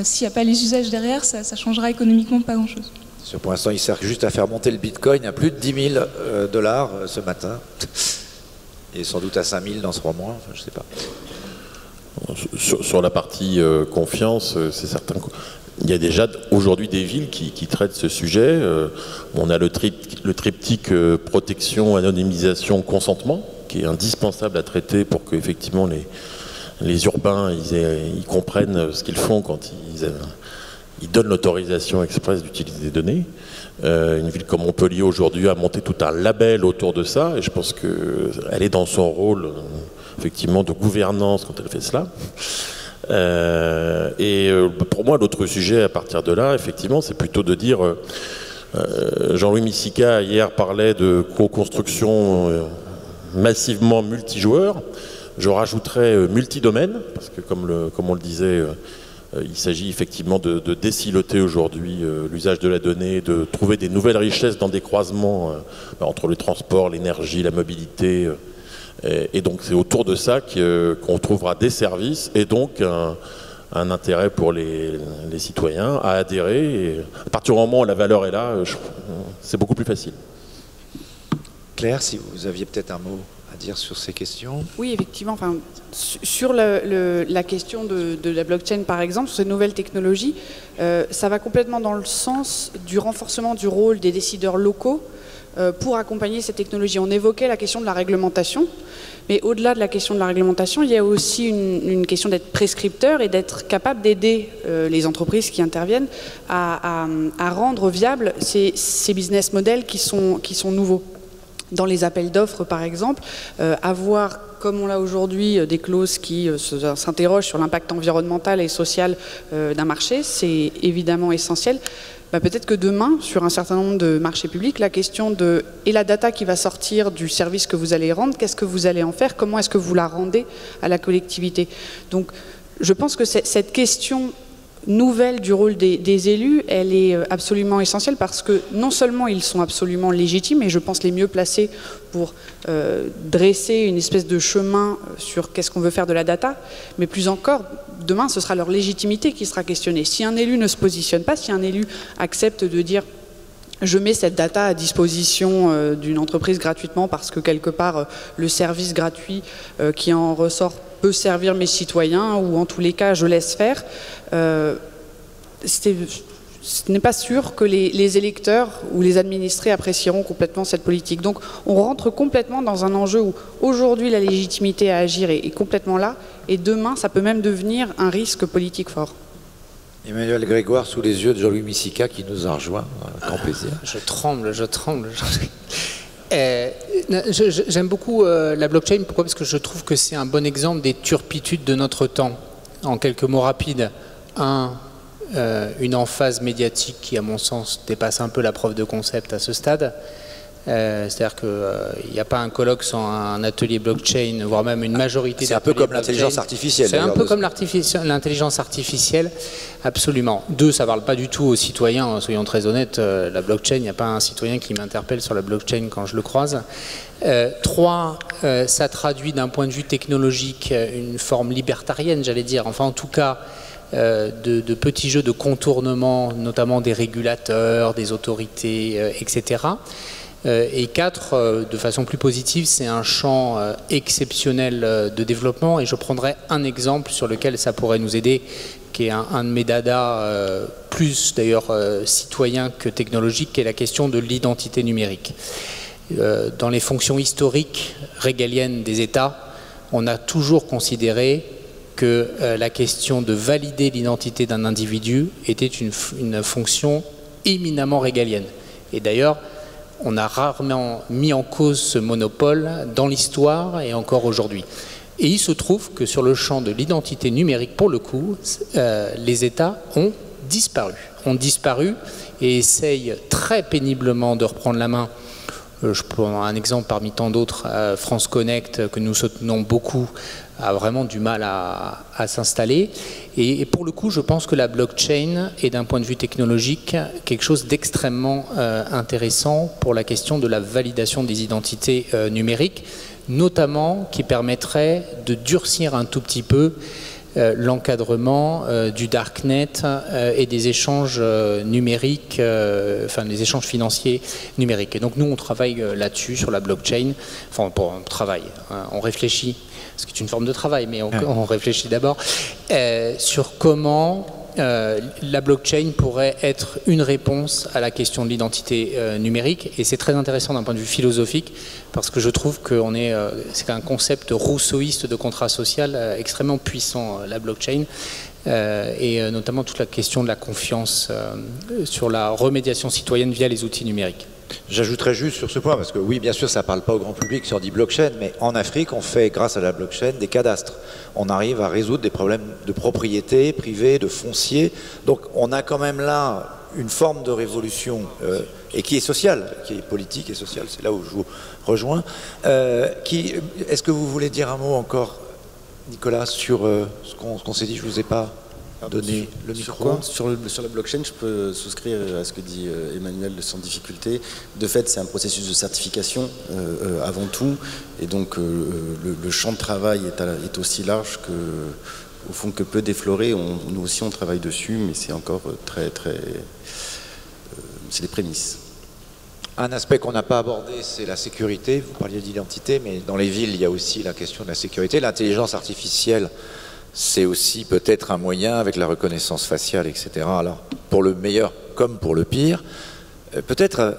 S'il n'y a pas les usages derrière, ça changera économiquement pas grand-chose. Pour l'instant, il sert juste à faire monter le Bitcoin à plus de 10 000 $ ce matin. Et sans doute à 5 000 dans 3 mois, enfin, je ne sais pas. Sur la partie confiance, c'est certain qu'il y a déjà aujourd'hui des villes qui traitent ce sujet. On a le triptyque protection, anonymisation, consentement, qui est indispensable à traiter pour que effectivement les urbains ils comprennent ce qu'ils font quand ils donnent l'autorisation express d'utiliser des données. Une ville comme Montpellier aujourd'hui a monté tout un label autour de ça, et je pense qu'elle est dans son rôle effectivement de gouvernance quand elle fait cela. Pour moi, l'autre sujet à partir de là, effectivement, c'est plutôt de dire, Jean-Louis Missica hier parlait de co-construction massivement multijoueur. Je rajouterais multidomaine, parce que comme on le disait, il s'agit effectivement de désiloter aujourd'hui l'usage de la donnée, de trouver des nouvelles richesses dans des croisements entre le transport, l'énergie, la mobilité. Et donc c'est autour de ça qu'on trouvera des services et donc un intérêt pour les citoyens à adhérer. Et à partir du moment où la valeur est là, c'est beaucoup plus facile. Claire, si vous aviez peut-être un mot à dire sur ces questions? Oui, effectivement. Enfin, sur la question de la blockchain, par exemple, sur ces nouvelles technologies, ça va complètement dans le sens du renforcement du rôle des décideurs locaux pour accompagner ces technologies. On évoquait la question de la réglementation, mais au-delà de la question de la réglementation, il y a aussi une question d'être prescripteur et d'être capable d'aider les entreprises qui interviennent à rendre viables ces business models qui sont nouveaux. Dans les appels d'offres, par exemple, avoir, comme on l'a aujourd'hui, des clauses qui s'interrogent sur l'impact environnemental et social d'un marché, c'est évidemment essentiel. Peut-être que demain, sur un certain nombre de marchés publics, la question de et la data qui va sortir du service que vous allez rendre, qu'est-ce que vous allez en faire, comment est-ce que vous la rendez à la collectivité. Donc, je pense que cette question nouvelle du rôle des élus, elle est absolument essentielle parce que non seulement ils sont absolument légitimes et je pense les mieux placés pour dresser une espèce de chemin sur qu'est-ce qu'on veut faire de la data, mais plus encore, demain ce sera leur légitimité qui sera questionnée. Si un élu ne se positionne pas, si un élu accepte de dire je mets cette data à disposition d'une entreprise gratuitement parce que quelque part le service gratuit qui en ressort peut servir mes citoyens ou en tous les cas je laisse faire, ce n'est pas sûr que les électeurs ou les administrés apprécieront complètement cette politique. Donc on rentre complètement dans un enjeu où aujourd'hui la légitimité à agir est complètement là et demain ça peut même devenir un risque politique fort. Emmanuel Grégoire, sous les yeux de Jean-Louis Missica qui nous a rejoint, grand plaisir. Je tremble. J'aime beaucoup la blockchain, pourquoi? Parce que je trouve que c'est un bon exemple des turpitudes de notre temps. En quelques mots rapides, une emphase médiatique qui, à mon sens, dépasse un peu la preuve de concept à ce stade. C'est-à-dire qu'il n'y a pas un colloque sans un atelier blockchain, voire même une majorité. C'est un peu comme l'intelligence artificielle. C'est un peu comme l'intelligence artificielle, absolument. Deux, ça ne parle pas du tout aux citoyens, soyons très honnêtes. La blockchain, il n'y a pas un citoyen qui m'interpelle sur la blockchain quand je le croise. Trois, ça traduit d'un point de vue technologique une forme libertarienne, j'allais dire. Enfin, en tout cas, de petits jeux de contournement, notamment des régulateurs, des autorités, etc. Et 4, de façon plus positive, c'est un champ exceptionnel de développement et je prendrai un exemple sur lequel ça pourrait nous aider, qui est un de mes dadas, plus d'ailleurs citoyen que technologique, qui est la question de l'identité numérique. Dans les fonctions historiques régaliennes des États, on a toujours considéré que la question de valider l'identité d'un individu était une fonction éminemment régalienne. Et d'ailleurs, on a rarement mis en cause ce monopole dans l'histoire et encore aujourd'hui. Et il se trouve que sur le champ de l'identité numérique, pour le coup, les États ont disparu et essayent très péniblement de reprendre la main. Je prends un exemple parmi tant d'autres, France Connect, que nous soutenons beaucoup, a vraiment du mal à s'installer. Et pour le coup, je pense que la blockchain est d'un point de vue technologique quelque chose d'extrêmement intéressant pour la question de la validation des identités numériques, notamment qui permettrait de durcir un tout petit peu l'encadrement du darknet et des échanges numériques, enfin des échanges financiers numériques. Et donc nous, on travaille là-dessus, sur la blockchain. Enfin, on travaille, on réfléchit, ce qui est une forme de travail, mais on réfléchit d'abord sur comment la blockchain pourrait être une réponse à la question de l'identité numérique. Et c'est très intéressant d'un point de vue philosophique, parce que je trouve que c'est un concept rousseauiste de contrat social extrêmement puissant, la blockchain, et notamment toute la question de la confiance sur la remédiation citoyenne via les outils numériques. J'ajouterais juste sur ce point, parce que oui, bien sûr, ça ne parle pas au grand public si on dit blockchain, mais en Afrique, on fait, grâce à la blockchain, des cadastres. On arrive à résoudre des problèmes de propriété privée, de foncier. Donc on a quand même là une forme de révolution, et qui est sociale, qui est politique et sociale, c'est là où je vous rejoins. Est-ce que vous voulez dire un mot encore, Nicolas, sur ce qu'on s'est dit? Je ne vous ai pas donné le micro. Sur la blockchain, je peux souscrire à ce que dit Emmanuel sans difficulté. De fait, c'est un processus de certification avant tout, et donc le champ de travail est aussi large au fond que peu défloré. Nous aussi, on travaille dessus, mais c'est encore c'est les prémices. Un aspect qu'on n'a pas abordé, c'est la sécurité. Vous parliez d'identité, mais dans les villes, il y a aussi la question de la sécurité. L'intelligence artificielle, c'est aussi peut-être un moyen avec la reconnaissance faciale, etc. Alors, pour le meilleur comme pour le pire, peut-être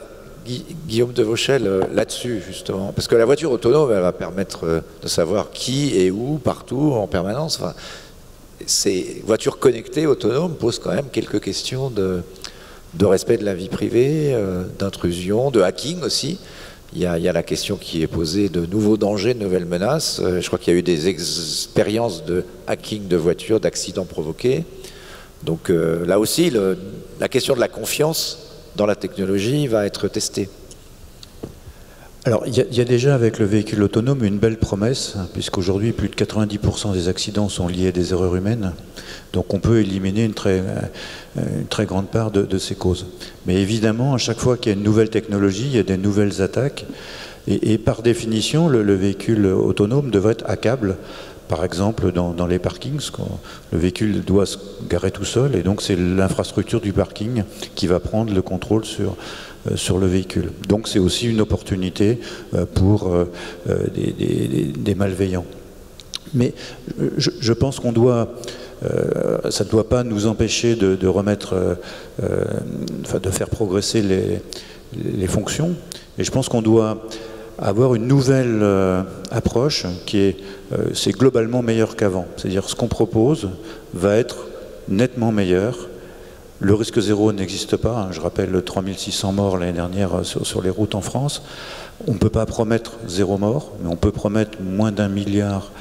Guillaume de Vauchel là-dessus, justement. Parce que la voiture autonome, elle va permettre de savoir qui est où, partout, en permanence. Enfin, ces voitures connectées, autonomes, posent quand même quelques questions de respect de la vie privée, d'intrusion, de hacking aussi. Il y a la question qui est posée de nouveaux dangers, de nouvelles menaces. Je crois qu'il y a eu des expériences de hacking de voitures, d'accidents provoqués. Donc là aussi, la question de la confiance dans la technologie va être testée. Alors, il y a déjà avec le véhicule autonome une belle promesse, puisqu'aujourd'hui, plus de 90% des accidents sont liés à des erreurs humaines. Donc, on peut éliminer une très grande part de ces causes. Mais évidemment, à chaque fois qu'il y a une nouvelle technologie, il y a des nouvelles attaques. Et par définition, le véhicule autonome devrait être hackable. Par exemple, dans les parkings, le véhicule doit se garer tout seul, et donc c'est l'infrastructure du parking qui va prendre le contrôle sur le véhicule. Donc c'est aussi une opportunité pour des malveillants. Mais je pense qu'on doit, ça ne doit pas nous empêcher de remettre, de faire progresser les fonctions. Et je pense qu'on doit avoir une nouvelle approche qui est, c'est globalement meilleur qu'avant. C'est-à-dire ce qu'on propose va être nettement meilleur. Le risque zéro n'existe pas. Je rappelle 3600 morts l'année dernière sur les routes en France. On ne peut pas promettre 0 mort, mais on peut promettre moins d'1 milliard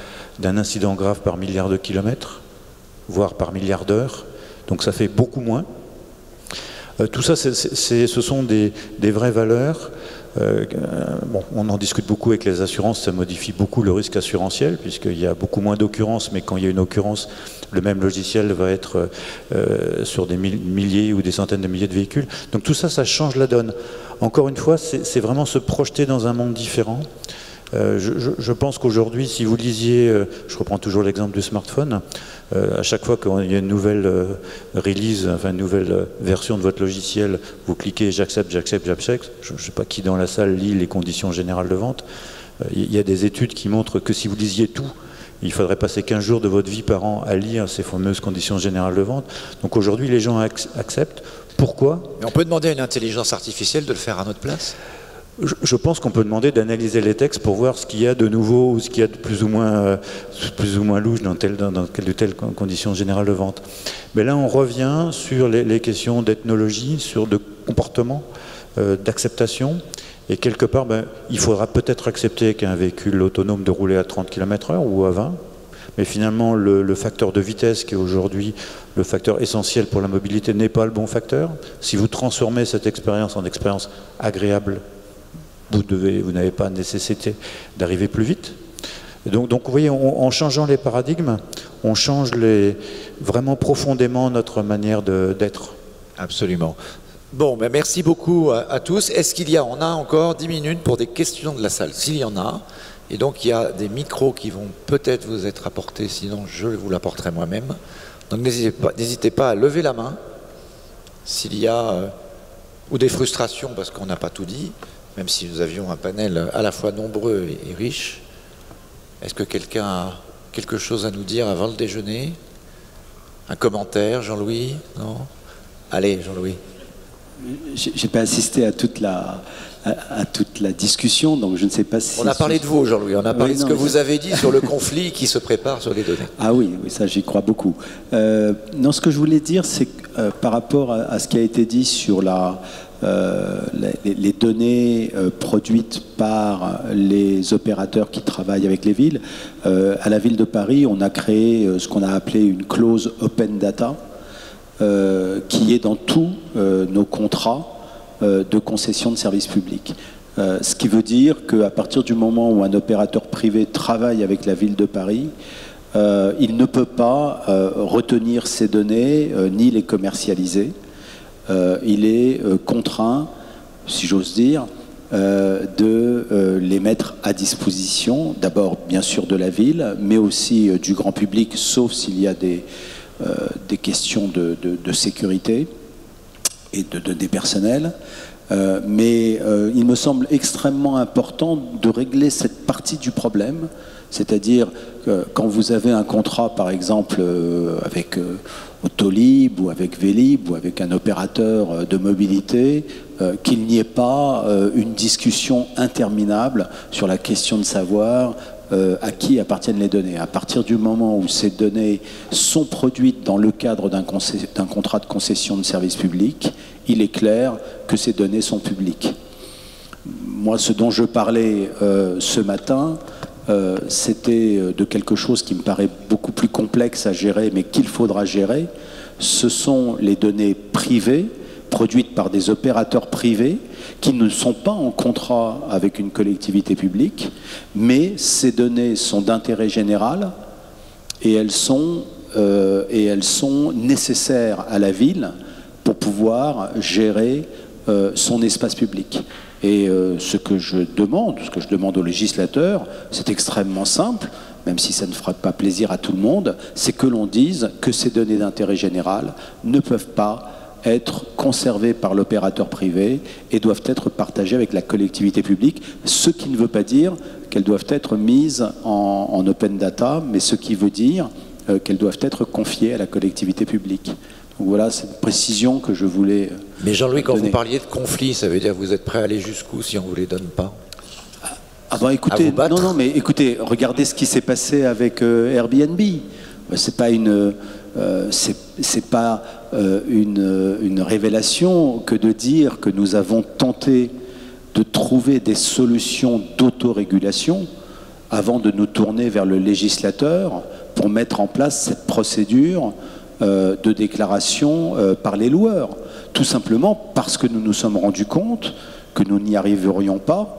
d'un incident grave par milliard de kilomètres, voire par milliard d'heures. Donc ça fait beaucoup moins. Tout ça, ce sont des vraies valeurs. Bon, on en discute beaucoup avec les assurances, ça modifie beaucoup le risque assurantiel, puisqu'il y a beaucoup moins d'occurrences, mais quand il y a une occurrence, le même logiciel va être sur des milliers ou des centaines de milliers de véhicules. Donc tout ça, ça change la donne. Encore une fois, c'est vraiment se projeter dans un monde différent. Je pense qu'aujourd'hui, si vous lisiez, je reprends toujours l'exemple du smartphone, à chaque fois qu'il y a une nouvelle release, enfin une nouvelle version de votre logiciel, vous cliquez j'accepte, j'accepte, j'accepte. Je ne sais pas qui dans la salle lit les conditions générales de vente. Il y a des études qui montrent que si vous lisiez tout, il faudrait passer 15 jours de votre vie par an à lire ces fameuses conditions générales de vente. Donc aujourd'hui, les gens acceptent. Pourquoi ? Mais on peut demander à une intelligence artificielle de le faire à notre place ? Je pense qu'on peut demander d'analyser les textes pour voir ce qu'il y a de nouveau ou ce qu'il y a de plus ou moins louche dans telle ou telle condition générale de vente. Mais là, on revient sur les questions d'ethnologie, sur de comportement, d'acceptation. Et quelque part, il faudra peut-être accepter qu'un véhicule autonome de rouler à 30 km/h ou à 20. Mais finalement, le facteur de vitesse, qui est aujourd'hui le facteur essentiel pour la mobilité, n'est pas le bon facteur. Si vous transformez cette expérience en expérience agréable, vous n'avez pas nécessité d'arriver plus vite. Donc vous voyez, en changeant les paradigmes, on change vraiment profondément notre manière d'être. Absolument. Bon, merci beaucoup à tous. Est-ce on a encore 10 minutes pour des questions de la salle? S'il y en a, et donc il y a des micros qui vont peut-être vous être apportés, sinon je vous l'apporterai moi-même. Donc n'hésitez pas à lever la main s'il y a ou des frustrations parce qu'on n'a pas tout dit. Même si nous avions un panel à la fois nombreux et riche. Est-ce que quelqu'un a quelque chose à nous dire avant le déjeuner? Un commentaire, Jean-Louis? Non? Allez, Jean-Louis. Je n'ai pas assisté à toute la discussion, donc je ne sais pas si... On a parlé de vous, Jean-Louis, on a parlé de ce que vous avez dit sur le conflit qui se prépare sur les données. Ah oui, ça j'y crois beaucoup. Non, ce que je voulais dire, c'est que par rapport à ce qui a été dit sur les données produites par les opérateurs qui travaillent avec les villes. À la ville de Paris, on a créé ce qu'on a appelé une clause open data qui est dans tous nos contrats de concession de services publics. Ce qui veut dire qu'à partir du moment où un opérateur privé travaille avec la ville de Paris, il ne peut pas retenir ces données ni les commercialiser. Il est contraint, si j'ose dire, de les mettre à disposition, d'abord bien sûr de la ville, mais aussi du grand public, sauf s'il y a des questions de sécurité et de données personnelles. Mais il me semble extrêmement important de régler cette partie du problème, c'est-à-dire que quand vous avez un contrat, par exemple, avec Autolib ou avec Vélib ou avec un opérateur de mobilité, qu'il n'y ait pas une discussion interminable sur la question de savoir à qui appartiennent les données. À partir du moment où ces données sont produites dans le cadre d'un contrat de concession de service public, il est clair que ces données sont publiques. Moi, ce dont je parlais ce matin, c'était de quelque chose qui me paraît beaucoup plus complexe à gérer, mais qu'il faudra gérer. Ce sont les données privées, produites par des opérateurs privés, qui ne sont pas en contrat avec une collectivité publique, mais ces données sont d'intérêt général et elles sont nécessaires à la ville pour pouvoir gérer son espace public. Et ce que je demande aux législateurs, c'est extrêmement simple, même si ça ne fera pas plaisir à tout le monde, c'est que l'on dise que ces données d'intérêt général ne peuvent pas être conservées par l'opérateur privé et doivent être partagées avec la collectivité publique, ce qui ne veut pas dire qu'elles doivent être mises en open data, mais ce qui veut dire qu'elles doivent être confiées à la collectivité publique. Donc voilà, c'est une précision que je voulais Mais Jean-Louis, quand donner. vous parliez de conflit, ça veut dire que vous êtes prêt à aller jusqu'où si on ne vous les donne pas? Ah ben écoutez, non, mais écoutez, regardez ce qui s'est passé avec Airbnb. C'est pas une révélation que de dire que nous avons tenté de trouver des solutions d'autorégulation avant de nous tourner vers le législateur pour mettre en place cette procédure de déclaration par les loueurs. Tout simplement parce que nous nous sommes rendus compte que nous n'y arriverions pas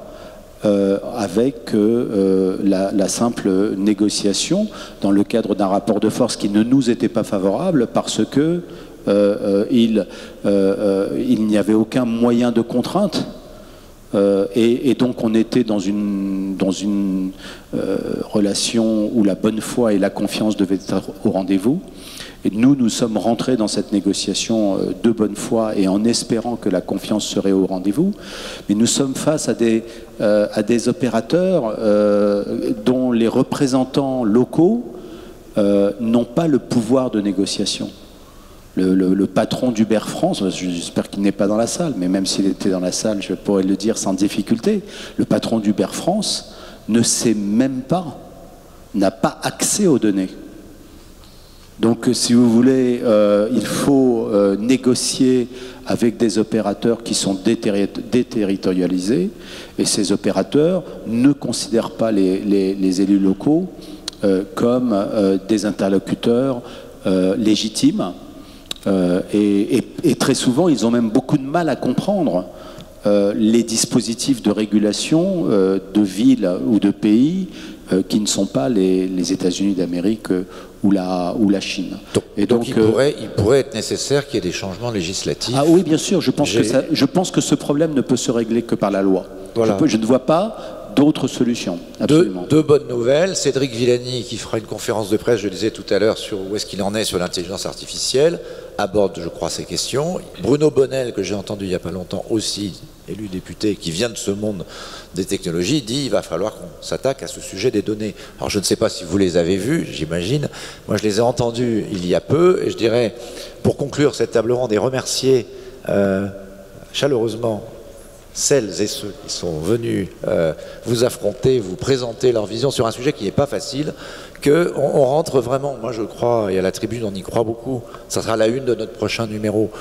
avec la simple négociation dans le cadre d'un rapport de force qui ne nous était pas favorable parce que il n'y avait aucun moyen de contrainte. Et donc on était dans une relation où la bonne foi et la confiance devaient être au rendez-vous. Et nous sommes rentrés dans cette négociation de bonne foi et en espérant que la confiance serait au rendez-vous. Mais nous sommes face à des opérateurs dont les représentants locaux n'ont pas le pouvoir de négociation. Le patron d'Uber France, j'espère qu'il n'est pas dans la salle, mais même s'il était dans la salle, je pourrais le dire sans difficulté, le patron d'Uber France ne sait même pas, n'a pas accès aux données. Donc, si vous voulez, il faut négocier avec des opérateurs qui sont déterritorialisés, et ces opérateurs ne considèrent pas les élus locaux comme des interlocuteurs légitimes. Et très souvent, ils ont même beaucoup de mal à comprendre les dispositifs de régulation de villes ou de pays qui ne sont pas les États-Unis d'Amérique ou la Chine. Donc il pourrait être nécessaire qu'il y ait des changements législatifs. Ah oui, bien sûr. Je pense que ce problème ne peut se régler que par la loi. Voilà. Je ne vois pas d'autres solutions. Absolument. Deux bonnes nouvelles. Cédric Villani, qui fera une conférence de presse, je le disais tout à l'heure, sur où est-ce qu'il en est sur l'intelligence artificielle, aborde, je crois, ces questions. Bruno Bonnel, que j'ai entendu il n'y a pas longtemps aussi, élu député, qui vient de ce monde des technologies, dit qu'il va falloir qu'on s'attaque à ce sujet des données. Alors je ne sais pas si vous les avez vus, j'imagine. Moi, je les ai entendus il y a peu, et je dirais, pour conclure cette table ronde et remercier chaleureusement celles et ceux qui sont venus vous affronter, vous présenter leur vision sur un sujet qui n'est pas facile, qu'on rentre vraiment, moi je crois, et à la tribune on y croit beaucoup, ça sera la une de notre prochain numéro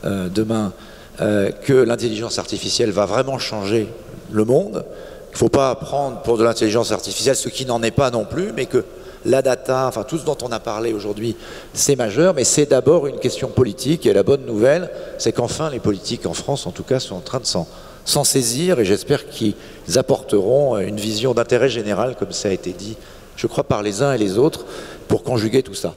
demain, que l'intelligence artificielle va vraiment changer le monde. Il ne faut pas prendre pour de l'intelligence artificielle ce qui n'en est pas non plus, mais que la data, enfin tout ce dont on a parlé aujourd'hui, c'est majeur, mais c'est d'abord une question politique, et la bonne nouvelle, c'est qu'enfin les politiques en France, en tout cas, sont en train de s'en saisir, et j'espère qu'ils apporteront une vision d'intérêt général, comme ça a été dit, je crois, par les uns et les autres, pour conjuguer tout ça.